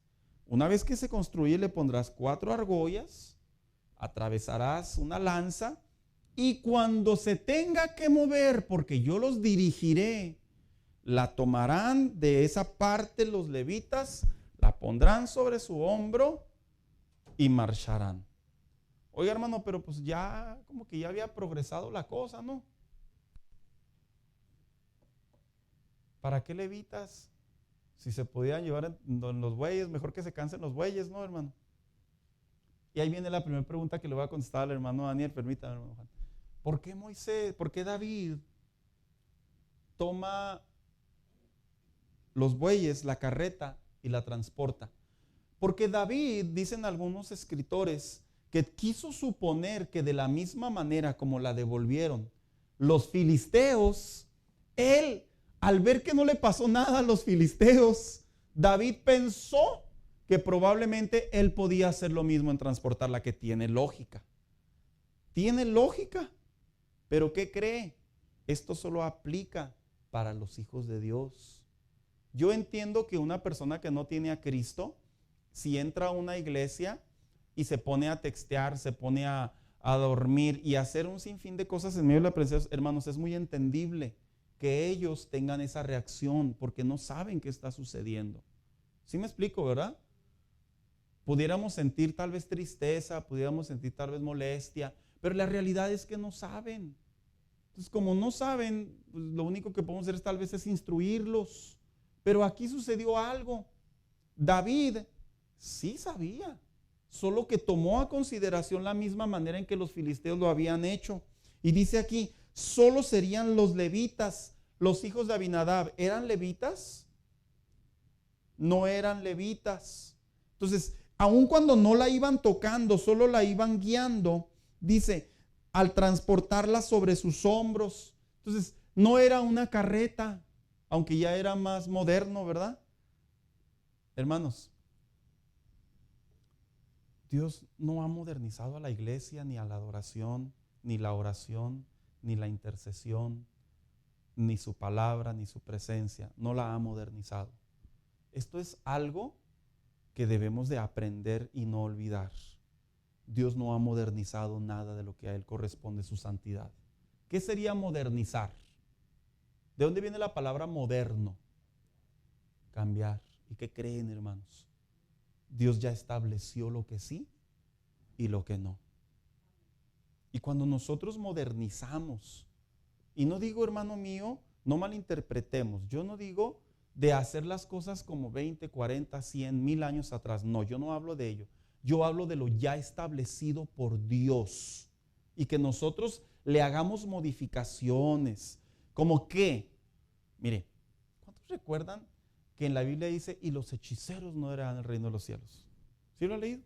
una vez que se construye le pondrás 4 argollas, atravesarás una lanza y cuando se tenga que mover, porque yo los dirigiré, la tomarán de esa parte los levitas, la pondrán sobre su hombro y marcharán. Oiga hermano, pero pues ya como que ya había progresado la cosa, ¿no? ¿Para qué levitas? Si se podían llevar en los bueyes, mejor que se cansen los bueyes, ¿no, hermano? Y ahí viene la primera pregunta que le voy a contestar al hermano Daniel, permítame, hermano Juan. ¿Por qué Moisés, por qué David toma los bueyes, la carreta y la transporta? Porque David, dicen algunos escritores, que quiso suponer que de la misma manera como la devolvieron los filisteos, él, al ver que no le pasó nada a los filisteos, David pensó que probablemente él podía hacer lo mismo en transportarla, que tiene lógica. Tiene lógica. Pero ¿qué cree? Esto solo aplica para los hijos de Dios. Yo entiendo que una persona que no tiene a Cristo, si entra a una iglesia y se pone a textear, se pone a dormir y a hacer un sinfín de cosas en medio de la presencia, hermanos, es muy entendible que ellos tengan esa reacción porque no saben qué está sucediendo. ¿Sí me explico, verdad? Pudiéramos sentir tal vez tristeza, pudiéramos sentir tal vez molestia, pero la realidad es que no saben. Entonces, como no saben, pues lo único que podemos hacer es tal vez es instruirlos. Pero aquí sucedió algo. David sí sabía, solo que tomó a consideración la misma manera en que los filisteos lo habían hecho. Y dice aquí, solo serían los levitas, los hijos de Abinadab. ¿Eran levitas? No eran levitas. Entonces, aun cuando no la iban tocando, solo la iban guiando, dice, al transportarla sobre sus hombros. Entonces, no era una carreta, aunque ya era más moderno, ¿verdad? Hermanos, Dios no ha modernizado a la iglesia, ni a la adoración, ni la oración, ni la intercesión, ni su palabra, ni su presencia. No la ha modernizado. Esto es algo que debemos de aprender y no olvidar. Dios no ha modernizado nada de lo que a Él corresponde su santidad. ¿Qué sería modernizar? ¿De dónde viene la palabra moderno? Cambiar. ¿Y qué creen, hermanos? Dios ya estableció lo que sí y lo que no. Y cuando nosotros modernizamos, y no digo, hermano mío, no malinterpretemos, yo no digo de hacer las cosas como 20, 40, 100, 1000 años atrás. No, yo no hablo de ello. Yo hablo de lo ya establecido por Dios y que nosotros le hagamos modificaciones. ¿Como qué? Mire, ¿cuántos recuerdan que en la Biblia dice, y los hechiceros no eran el reino de los cielos? ¿Sí lo han leído?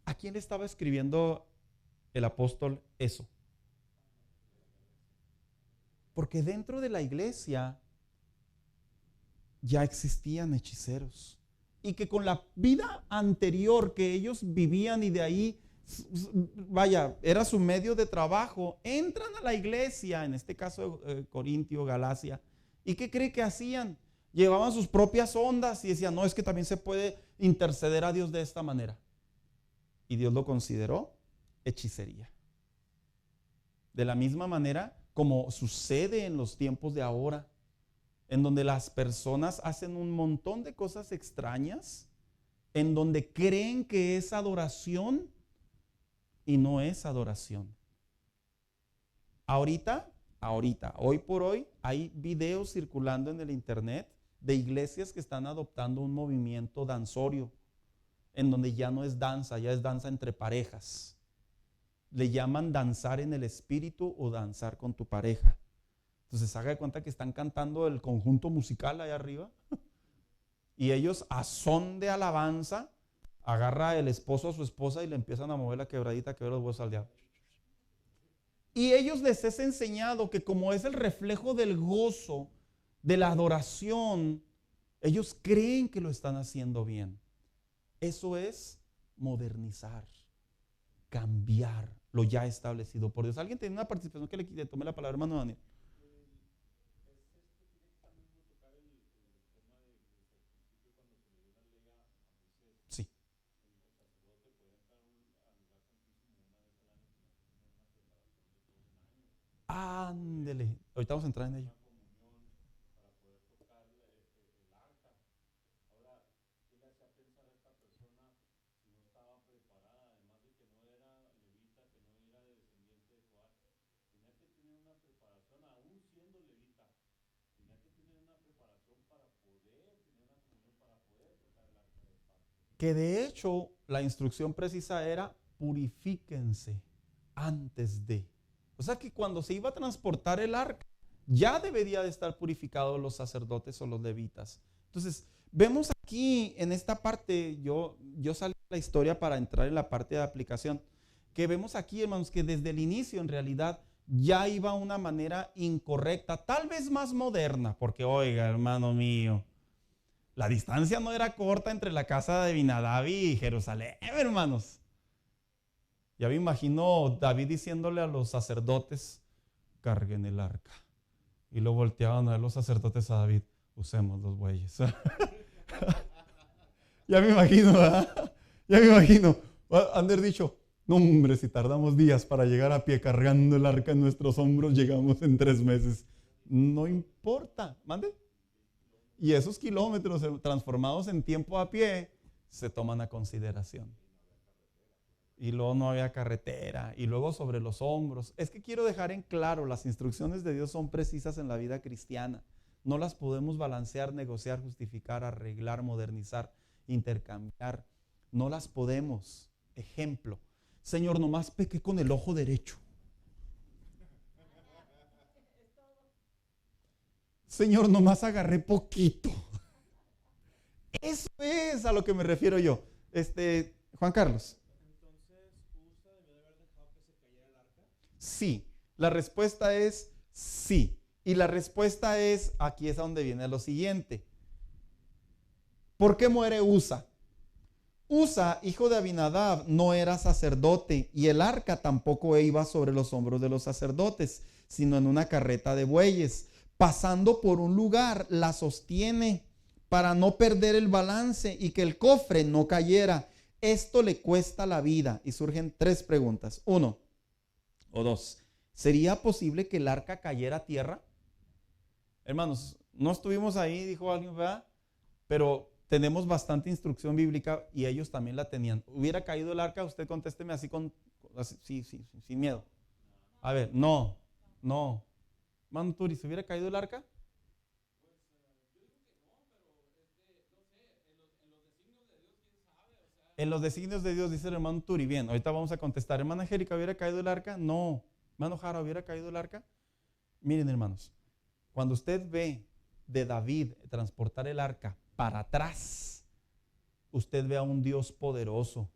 ¿A quién le estaba escribiendo el apóstol eso? Porque dentro de la iglesia ya existían hechiceros. Y que con la vida anterior que ellos vivían y de ahí, vaya, era su medio de trabajo, entran a la iglesia, en este caso Corintio, Galacia, ¿y qué cree que hacían? Llevaban sus propias ondas y decían, no, es que también se puede interceder a Dios de esta manera. Y Dios lo consideró hechicería. De la misma manera como sucede en los tiempos de ahora, en donde las personas hacen un montón de cosas extrañas, en donde creen que es adoración y no es adoración. Ahorita, hoy por hoy, hay videos circulando en el internet de iglesias que están adoptando un movimiento danzorio, en donde ya no es danza, ya es danza entre parejas. Le llaman danzar en el espíritu o danzar con tu pareja. Entonces haga de cuenta que están cantando el conjunto musical allá arriba y ellos a son de alabanza agarra el esposo a su esposa y le empiezan a mover la quebradita que ve los huesos al diablo. Y ellos les es enseñado que como es el reflejo del gozo, de la adoración, ellos creen que lo están haciendo bien. Eso es modernizar, cambiar lo ya establecido por Dios. ¿Alguien tiene una participación que le tome la palabra, hermano Daniel? Sí. Ándele. Ahorita vamos a entrar en ello. Que de hecho la instrucción precisa era purifíquense antes de. O sea que cuando se iba a transportar el arca, ya debería de estar purificados los sacerdotes o los levitas. Entonces, vemos aquí en esta parte, yo salí de la historia para entrar en la parte de aplicación, que vemos aquí, hermanos, que desde el inicio en realidad ya iba una manera incorrecta, tal vez más moderna, porque oiga, hermano mío, la distancia no era corta entre la casa de Abinadab y Jerusalén, hermanos. Ya me imagino David diciéndole a los sacerdotes, carguen el arca. Y lo volteaban a ver los sacerdotes a David, usemos los bueyes. Ya me imagino, ¿verdad? Ya me imagino. Han de haber dicho, no hombre, si tardamos días para llegar a pie cargando el arca en nuestros hombros, llegamos en 3 meses. No importa, mande. Y esos kilómetros transformados en tiempo a pie se toman a consideración. Y luego no había carretera. Y luego sobre los hombros. Es que quiero dejar en claro, las instrucciones de Dios son precisas en la vida cristiana. No las podemos balancear, negociar, justificar, arreglar, modernizar, intercambiar. No las podemos. Ejemplo. Señor, nomás pequé con el ojo derecho. Señor, nomás agarré poquito. Eso es a lo que me refiero yo. Juan Carlos. Entonces, ¿Usa debió de haber dejado que se cayera el arca? Sí. La respuesta es sí. Y la respuesta es, aquí es a donde viene lo siguiente. ¿Por qué muere Usa? Usa, hijo de Abinadab, no era sacerdote y el arca tampoco iba sobre los hombros de los sacerdotes, sino en una carreta de bueyes. Pasando por un lugar, la sostiene para no perder el balance y que el cofre no cayera. Esto le cuesta la vida. Y surgen 3 preguntas. 1 o 2. ¿Sería posible que el arca cayera a tierra? Hermanos, no estuvimos ahí, dijo alguien, ¿verdad? Pero tenemos bastante instrucción bíblica y ellos también la tenían. ¿Hubiera caído el arca? Usted contésteme así sin miedo. A ver, no. Mano Turi, ¿se hubiera caído el arca? En los designios de Dios, dice el hermano Turi. Bien, ahorita vamos a contestar. Hermana Angélica, ¿hubiera caído el arca? No. Hermano Jara, ¿hubiera caído el arca? Miren, hermanos, cuando usted ve de David transportar el arca para atrás, usted ve a un Dios poderoso.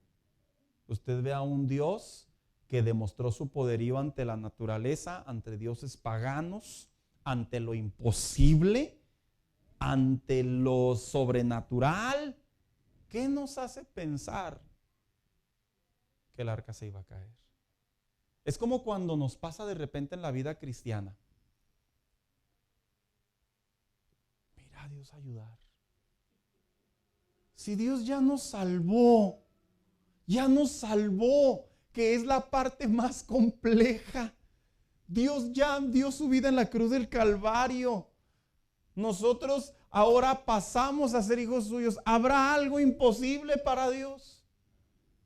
Usted ve a un Dios que demostró su poderío ante la naturaleza, ante dioses paganos, ante lo imposible, ante lo sobrenatural. ¿Qué nos hace pensar que el arca se iba a caer? Es como cuando nos pasa de repente en la vida cristiana. Mira a Dios ayudar. Si Dios ya nos salvó, que es la parte más compleja. Dios ya dio su vida en la cruz del Calvario. Nosotros ahora pasamos a ser hijos suyos. ¿Habrá algo imposible para Dios?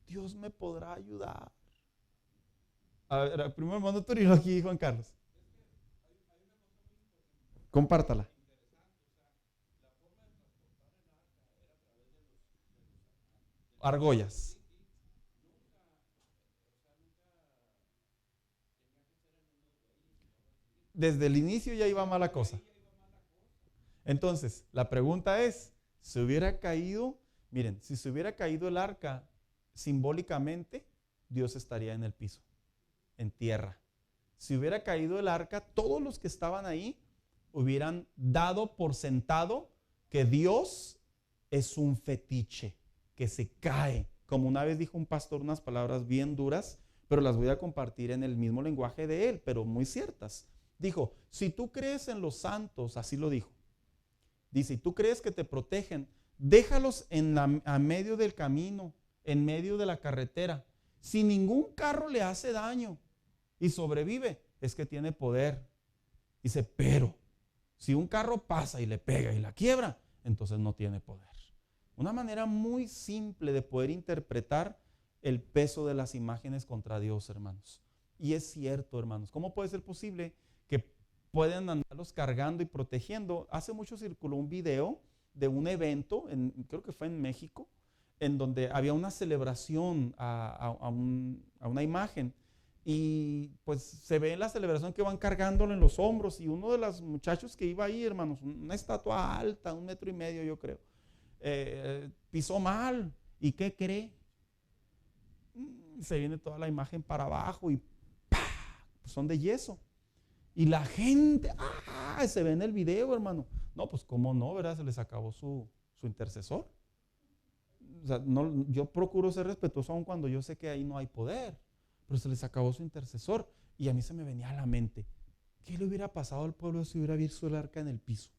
Dios me podrá ayudar. A ver, primero hermano Torino aquí, Juan Carlos. Compártala. Argollas. Desde el inicio ya iba mala cosa. Entonces, la pregunta es, ¿se hubiera caído? Miren, si se hubiera caído el arca, simbólicamente, Dios estaría en el piso, en tierra. Si hubiera caído el arca, todos los que estaban ahí hubieran dado por sentado que Dios es un fetiche, que se cae. Como una vez dijo un pastor unas palabras bien duras, pero las voy a compartir en el mismo lenguaje de él, pero muy ciertas. Dijo, si tú crees en los santos, así lo dijo. Dice, y tú crees que te protegen, déjalos a medio del camino, en medio de la carretera. Si ningún carro le hace daño y sobrevive, es que tiene poder. Dice, pero si un carro pasa y le pega y la quiebra, entonces no tiene poder. Una manera muy simple de poder interpretar el peso de las imágenes contra Dios, hermanos. Y es cierto, hermanos. ¿Cómo puede ser posible que pueden andarlos cargando y protegiendo? Hace mucho circuló un video de un evento, creo que fue en México, en donde había una celebración a una imagen. Y pues se ve en la celebración que van cargándolo en los hombros. Y uno de los muchachos que iba ahí, hermanos, una estatua alta, 1,5 metros yo creo, pisó mal. ¿Y qué cree? Se viene toda la imagen para abajo y ¡pah! Pues son de yeso. Y la gente, se ve en el video, hermano. No, pues cómo no, ¿verdad? Se les acabó su intercesor. O sea, no, yo procuro ser respetuoso aun cuando yo sé que ahí no hay poder. Pero se les acabó su intercesor. Y a mí se me venía a la mente, ¿qué le hubiera pasado al pueblo si hubiera visto el arca en el piso?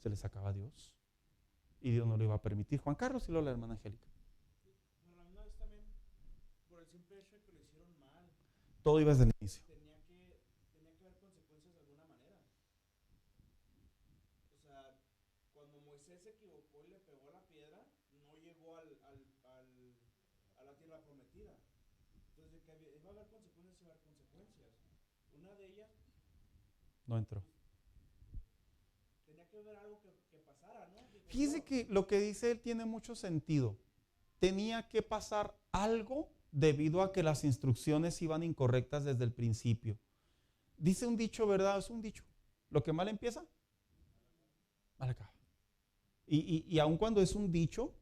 Se les acaba Dios. Y Dios no lo iba a permitir. Juan Carlos y luego la hermana Angélica. Pero la misma vez también, por el simple hecho de que lo hicieron mal, Todo iba desde el inicio. tenía que haber consecuencias de alguna manera. O sea, cuando Moisés se equivocó y le pegó a la piedra, no llegó a la tierra prometida. Entonces, que iba a haber consecuencias, iba a haber consecuencias. Una de ellas, No entró. tenía que haber algo que pasara, ¿no? Fíjese que lo que dice él tiene mucho sentido. Tenía que pasar algo debido a que las instrucciones iban incorrectas desde el principio. Dice un dicho, ¿verdad? Es un dicho. Lo que mal empieza, mal acaba. Y aun cuando es un dicho,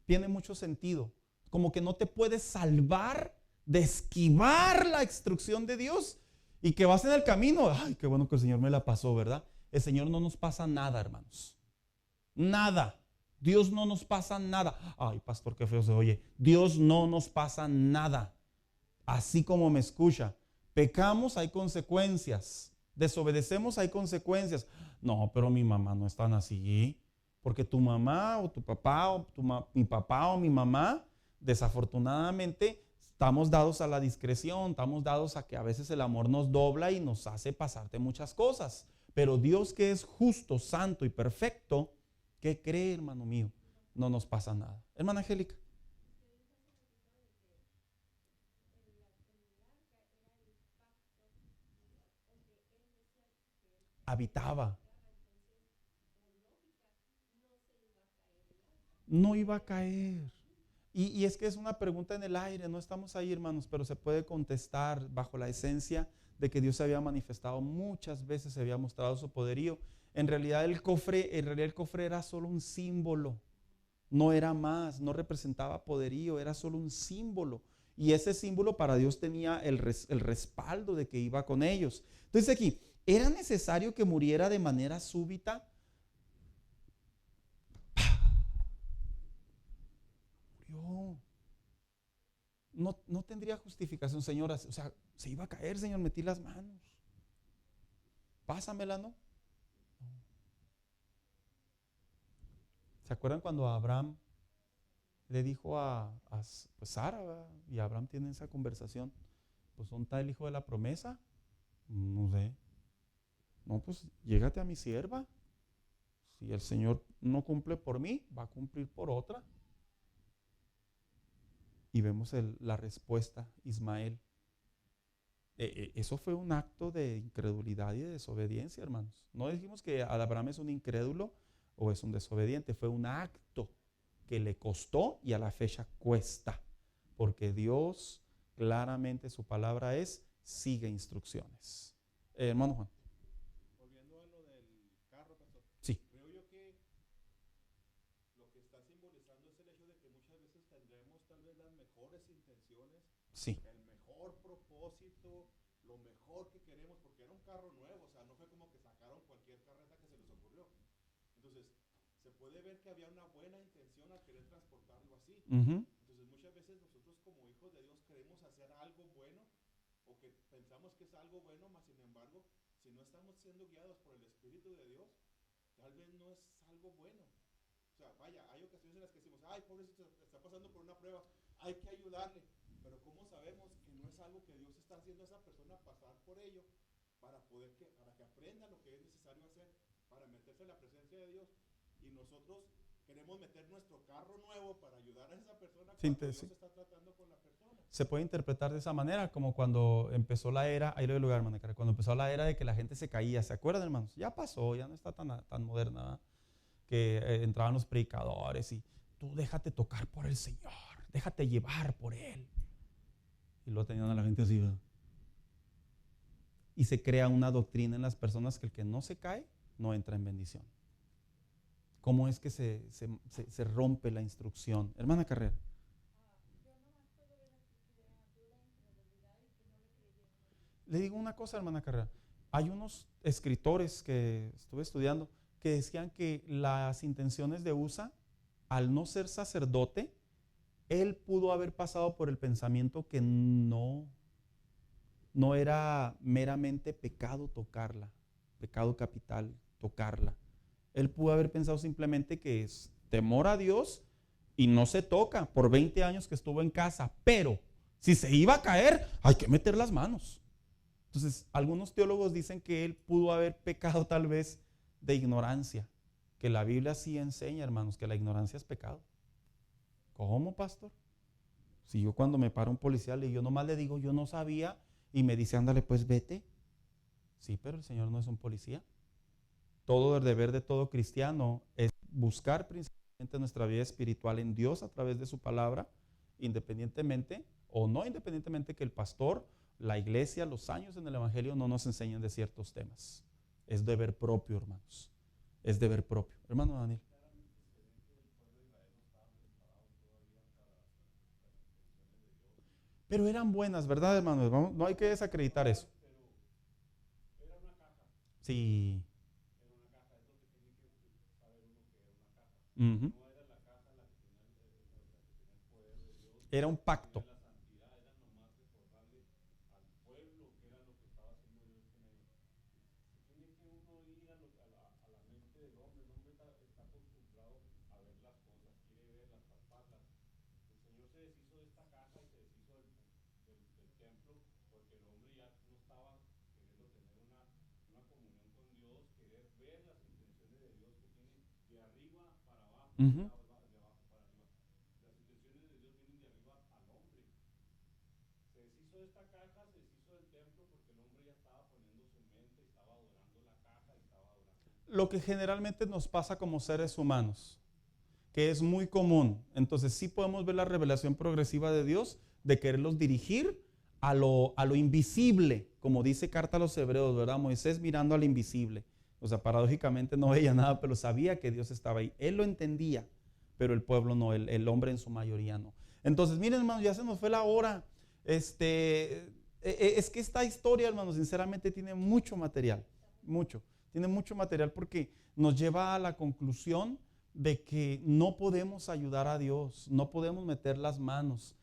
tiene mucho sentido. Como que no te puedes salvar de esquivar la instrucción de Dios y que vas en el camino. Ay, qué bueno que el Señor me la pasó, ¿verdad? El Señor no nos pasa nada, hermanos. Nada. Dios no nos pasa nada. Ay, pastor, qué feo se oye. Dios no nos pasa nada. Así como me escucha. Pecamos, hay consecuencias. Desobedecemos, hay consecuencias. No, pero mi mamá no es tan así. Porque tu mamá o tu papá o mi papá o mi mamá, desafortunadamente, estamos dados a la discreción, estamos dados a que a veces el amor nos dobla y nos hace pasarte muchas cosas. Pero Dios, que es justo, santo y perfecto, ¿qué cree, hermano mío? No nos pasa nada. Hermana Angélica. Habitaba. No iba a caer. Y es que es una pregunta en el aire, no estamos ahí, hermanos, pero se puede contestar bajo la esencia de que Dios se había manifestado muchas veces, se había mostrado su poderío. En realidad el cofre era solo un símbolo, no era más, no representaba poderío, era solo un símbolo. Y ese símbolo para Dios tenía el respaldo de que iba con ellos. Entonces aquí, ¿era necesario que muriera de manera súbita? Murió. No tendría justificación, señora. O sea, se iba a caer, Señor, metí las manos. Pásamela, ¿no? ¿Se acuerdan cuando Abraham le dijo pues Sara, ¿verdad? Y Abraham tiene esa conversación? Pues ¿dónde está el hijo de la promesa? No sé. No, pues llégate a mi sierva. Si el Señor no cumple por mí, va a cumplir por otra. Y vemos la respuesta, Ismael. Eso fue un acto de incredulidad y de desobediencia, hermanos. No dijimos que Abraham es un incrédulo o es un desobediente. Fue un acto que le costó y a la fecha cuesta. Porque Dios, claramente su palabra es, sigue instrucciones. Hermano Juan. Volviendo a lo del carro, pastor. Sí. Creo yo que lo que está simbolizando es el hecho de que muchas veces tendremos tal vez las mejores intenciones, Sí. el mejor propósito, lo mejor que queremos, porque era un carro nuevo, o sea, no fue como que sacaron cualquier carreta que se les ocurrió. Entonces, se puede ver que había una buena intención al querer transportarlo así. Uh-huh. Entonces, muchas veces nosotros como hijos de Dios queremos hacer algo bueno, o que pensamos que es algo bueno, mas sin embargo, si no estamos siendo guiados por el Espíritu de Dios, tal vez no es algo bueno. O sea, vaya, hay ocasiones en las que decimos, ay, pobrecito, está pasando por una prueba, hay que ayudarle. Pero ¿cómo sabemos que no es algo que Dios está haciendo a esa persona pasar por ello para que aprenda lo que es necesario hacer para meterse en la presencia de Dios? Y nosotros queremos meter nuestro carro nuevo para ayudar a esa persona cuando Dios está tratando con la persona. Se puede interpretar de esa manera, como cuando empezó la era, ahí lo lugar, hermano, cuando empezó la era de que la gente se caía, ¿se acuerdan, hermanos? Ya pasó, ya no está tan moderna, ¿verdad? Que entraban los predicadores y tú déjate tocar por el Señor, déjate llevar por Él. Y luego tenían a la gente así, ¿verdad? Y se crea una doctrina en las personas que el que no se cae, no entra en bendición. ¿Cómo es que se rompe la instrucción? Hermana Carrera. Le digo una cosa, hermana Carrera. Hay unos escritores que estuve estudiando que decían que las intenciones de Usa, al no ser sacerdote, él pudo haber pasado por el pensamiento que no era meramente pecado tocarla, pecado capital tocarla. Él pudo haber pensado simplemente que es temor a Dios y no se toca por 20 años que estuvo en casa, pero si se iba a caer, hay que meter las manos. Entonces, algunos teólogos dicen que él pudo haber pecado tal vez de ignorancia, que la Biblia sí enseña, hermanos, que la ignorancia es pecado. ¿Cómo, pastor? Si yo cuando me para un policía y yo nomás le digo, yo no sabía, y me dice, ándale, pues vete. Sí, pero el Señor no es un policía. Todo el deber de todo cristiano es buscar principalmente nuestra vida espiritual en Dios a través de su palabra, independientemente o no independientemente que el pastor, la iglesia, los años en el evangelio no nos enseñan de ciertos temas. Es deber propio, hermanos. Es deber propio. Hermano Daniel. Pero eran buenas, ¿verdad, hermanos? No hay que desacreditar eso. Pero era una caja. Sí. Era una caja, es lo que tiene que saber uno que era una caja. Uh-huh. No era Era un pacto. La santidad era nomás recordarle al pueblo que era lo que estaba haciendo Dios con ellos. Tiene que uno ir a la mente del hombre. El hombre está acostumbrado a ver las cosas, quiere verlas, palparlas. El Señor se deshizo de esta casa y se deshizo del templo porque el hombre ya no estaba queriendo tener una comunión con Dios, querer ver las intenciones de Dios que tiene de arriba para abajo, Ujú. de abajo para arriba. Las intenciones de Dios vienen de arriba al hombre. Se deshizo de esta caja, se deshizo del templo porque el hombre ya estaba poniendo su mente, estaba adorando la caja y estaba adorando. Lo que generalmente nos pasa como seres humanos, que es muy común. Entonces sí podemos ver la revelación progresiva de Dios, de quererlos dirigir a lo invisible, como dice Carta a los Hebreos, ¿verdad? Moisés mirando al invisible. O sea, paradójicamente no veía nada, pero sabía que Dios estaba ahí. Él lo entendía, pero el pueblo no, el hombre en su mayoría no. Entonces, miren, hermanos, ya se nos fue la hora. Es que esta historia, hermanos, sinceramente tiene mucho material, mucho. Tiene mucho material porque nos lleva a la conclusión de que no podemos ayudar a Dios, no podemos meter las manos.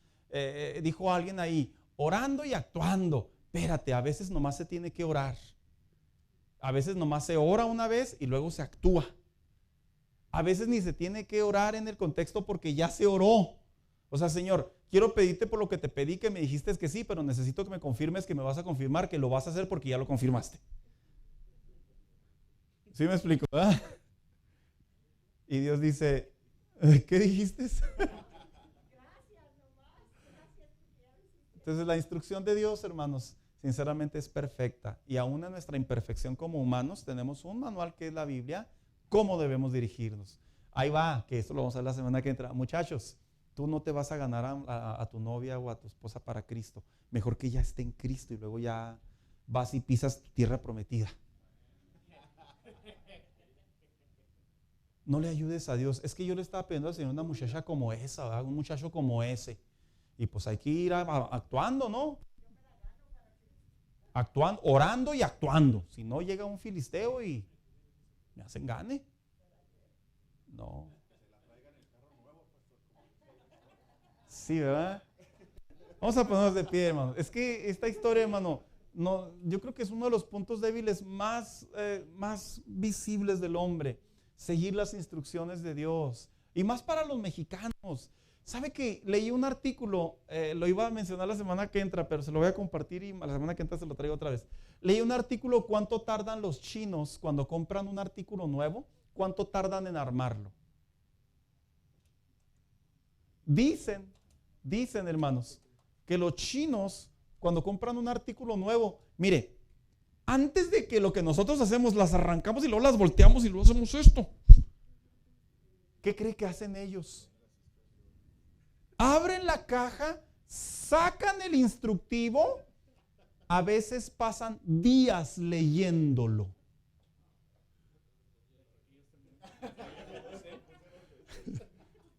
Dijo alguien ahí, orando y actuando. Espérate, a veces nomás se tiene que orar. A veces nomás se ora una vez y luego se actúa. A veces ni se tiene que orar en el contexto porque ya se oró. O sea, Señor, quiero pedirte por lo que te pedí, que me dijiste que sí, pero necesito que me confirmes que me vas a confirmar que lo vas a hacer porque ya lo confirmaste. ¿Sí me explico? ¿Verdad? Y Dios dice, ¿qué dijiste? Entonces la instrucción de Dios, hermanos, sinceramente es perfecta. Y aún en nuestra imperfección como humanos tenemos un manual que es la Biblia, cómo debemos dirigirnos. Ahí va, que esto lo vamos a ver la semana que entra. Muchachos, tú no te vas a ganar a tu novia o a tu esposa para Cristo. Mejor que ella esté en Cristo y luego ya vas y pisas tu tierra prometida. No le ayudes a Dios. Es que yo le estaba pidiendo al Señor una muchacha como esa, ¿verdad? Un muchacho como ese. Y pues hay que ir actuando, ¿no? Actuando, orando y actuando. Si no llega un filisteo y me hacen gane. No. Sí, ¿verdad? Vamos a ponernos de pie, hermano. Es que esta historia, hermano, no, yo creo que es uno de los puntos débiles más visibles del hombre. Seguir las instrucciones de Dios. Y más para los mexicanos. ¿Sabe que leí un artículo? Lo iba a mencionar la semana que entra, pero se lo voy a compartir y la semana que entra se lo traigo otra vez. Leí un artículo, cuánto tardan los chinos cuando compran un artículo nuevo, cuánto tardan en armarlo. Dicen, hermanos, que los chinos cuando compran un artículo nuevo, mire, antes de que lo que nosotros hacemos, las arrancamos y luego las volteamos y luego hacemos esto. ¿Qué cree que hacen ellos? Abren la caja, sacan el instructivo, a veces pasan días leyéndolo.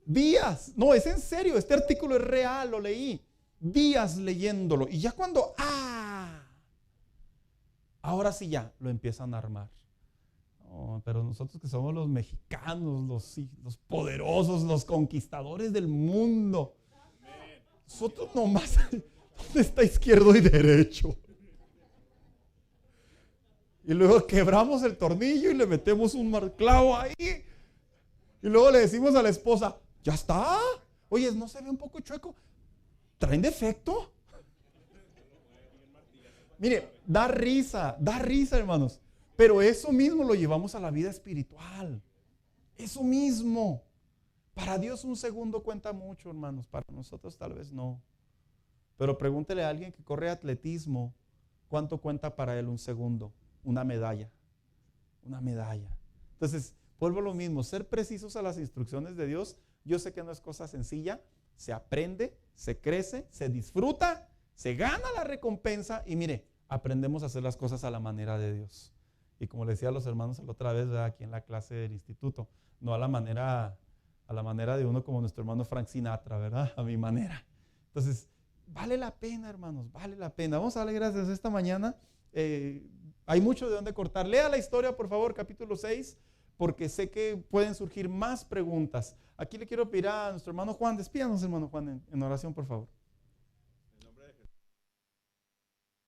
Días, no, es en serio, este artículo es real, lo leí. Días leyéndolo y ya cuando, ahora sí ya lo empiezan a armar. Oh, pero nosotros que somos los mexicanos, los poderosos, los conquistadores del mundo, nosotros nomás, ¿dónde está izquierdo y derecho? Y luego quebramos el tornillo y le metemos un clavo ahí. Y luego le decimos a la esposa, ya está. Oye, ¿no se ve un poco chueco? ¿Traen defecto? Mire, da risa, hermanos. Pero eso mismo lo llevamos a la vida espiritual. Eso mismo. Para Dios un segundo cuenta mucho, hermanos. Para nosotros tal vez no. Pero pregúntele a alguien que corre atletismo, ¿cuánto cuenta para él un segundo? Una medalla. Una medalla. Entonces, vuelvo a lo mismo. Ser precisos a las instrucciones de Dios, yo sé que no es cosa sencilla. Se aprende, se crece, se disfruta, se gana la recompensa y mire, aprendemos a hacer las cosas a la manera de Dios. Y como le decía a los hermanos la otra vez, ¿verdad? Aquí en la clase del instituto, no a la manera de uno como nuestro hermano Frank Sinatra, ¿verdad? A mi manera. Entonces, vale la pena, hermanos, vale la pena. Vamos a darle gracias esta mañana. Hay mucho de dónde cortar. Lea la historia, por favor, capítulo 6, porque sé que pueden surgir más preguntas. Aquí le quiero pedir a nuestro hermano Juan, despídanos hermano Juan en oración por favor.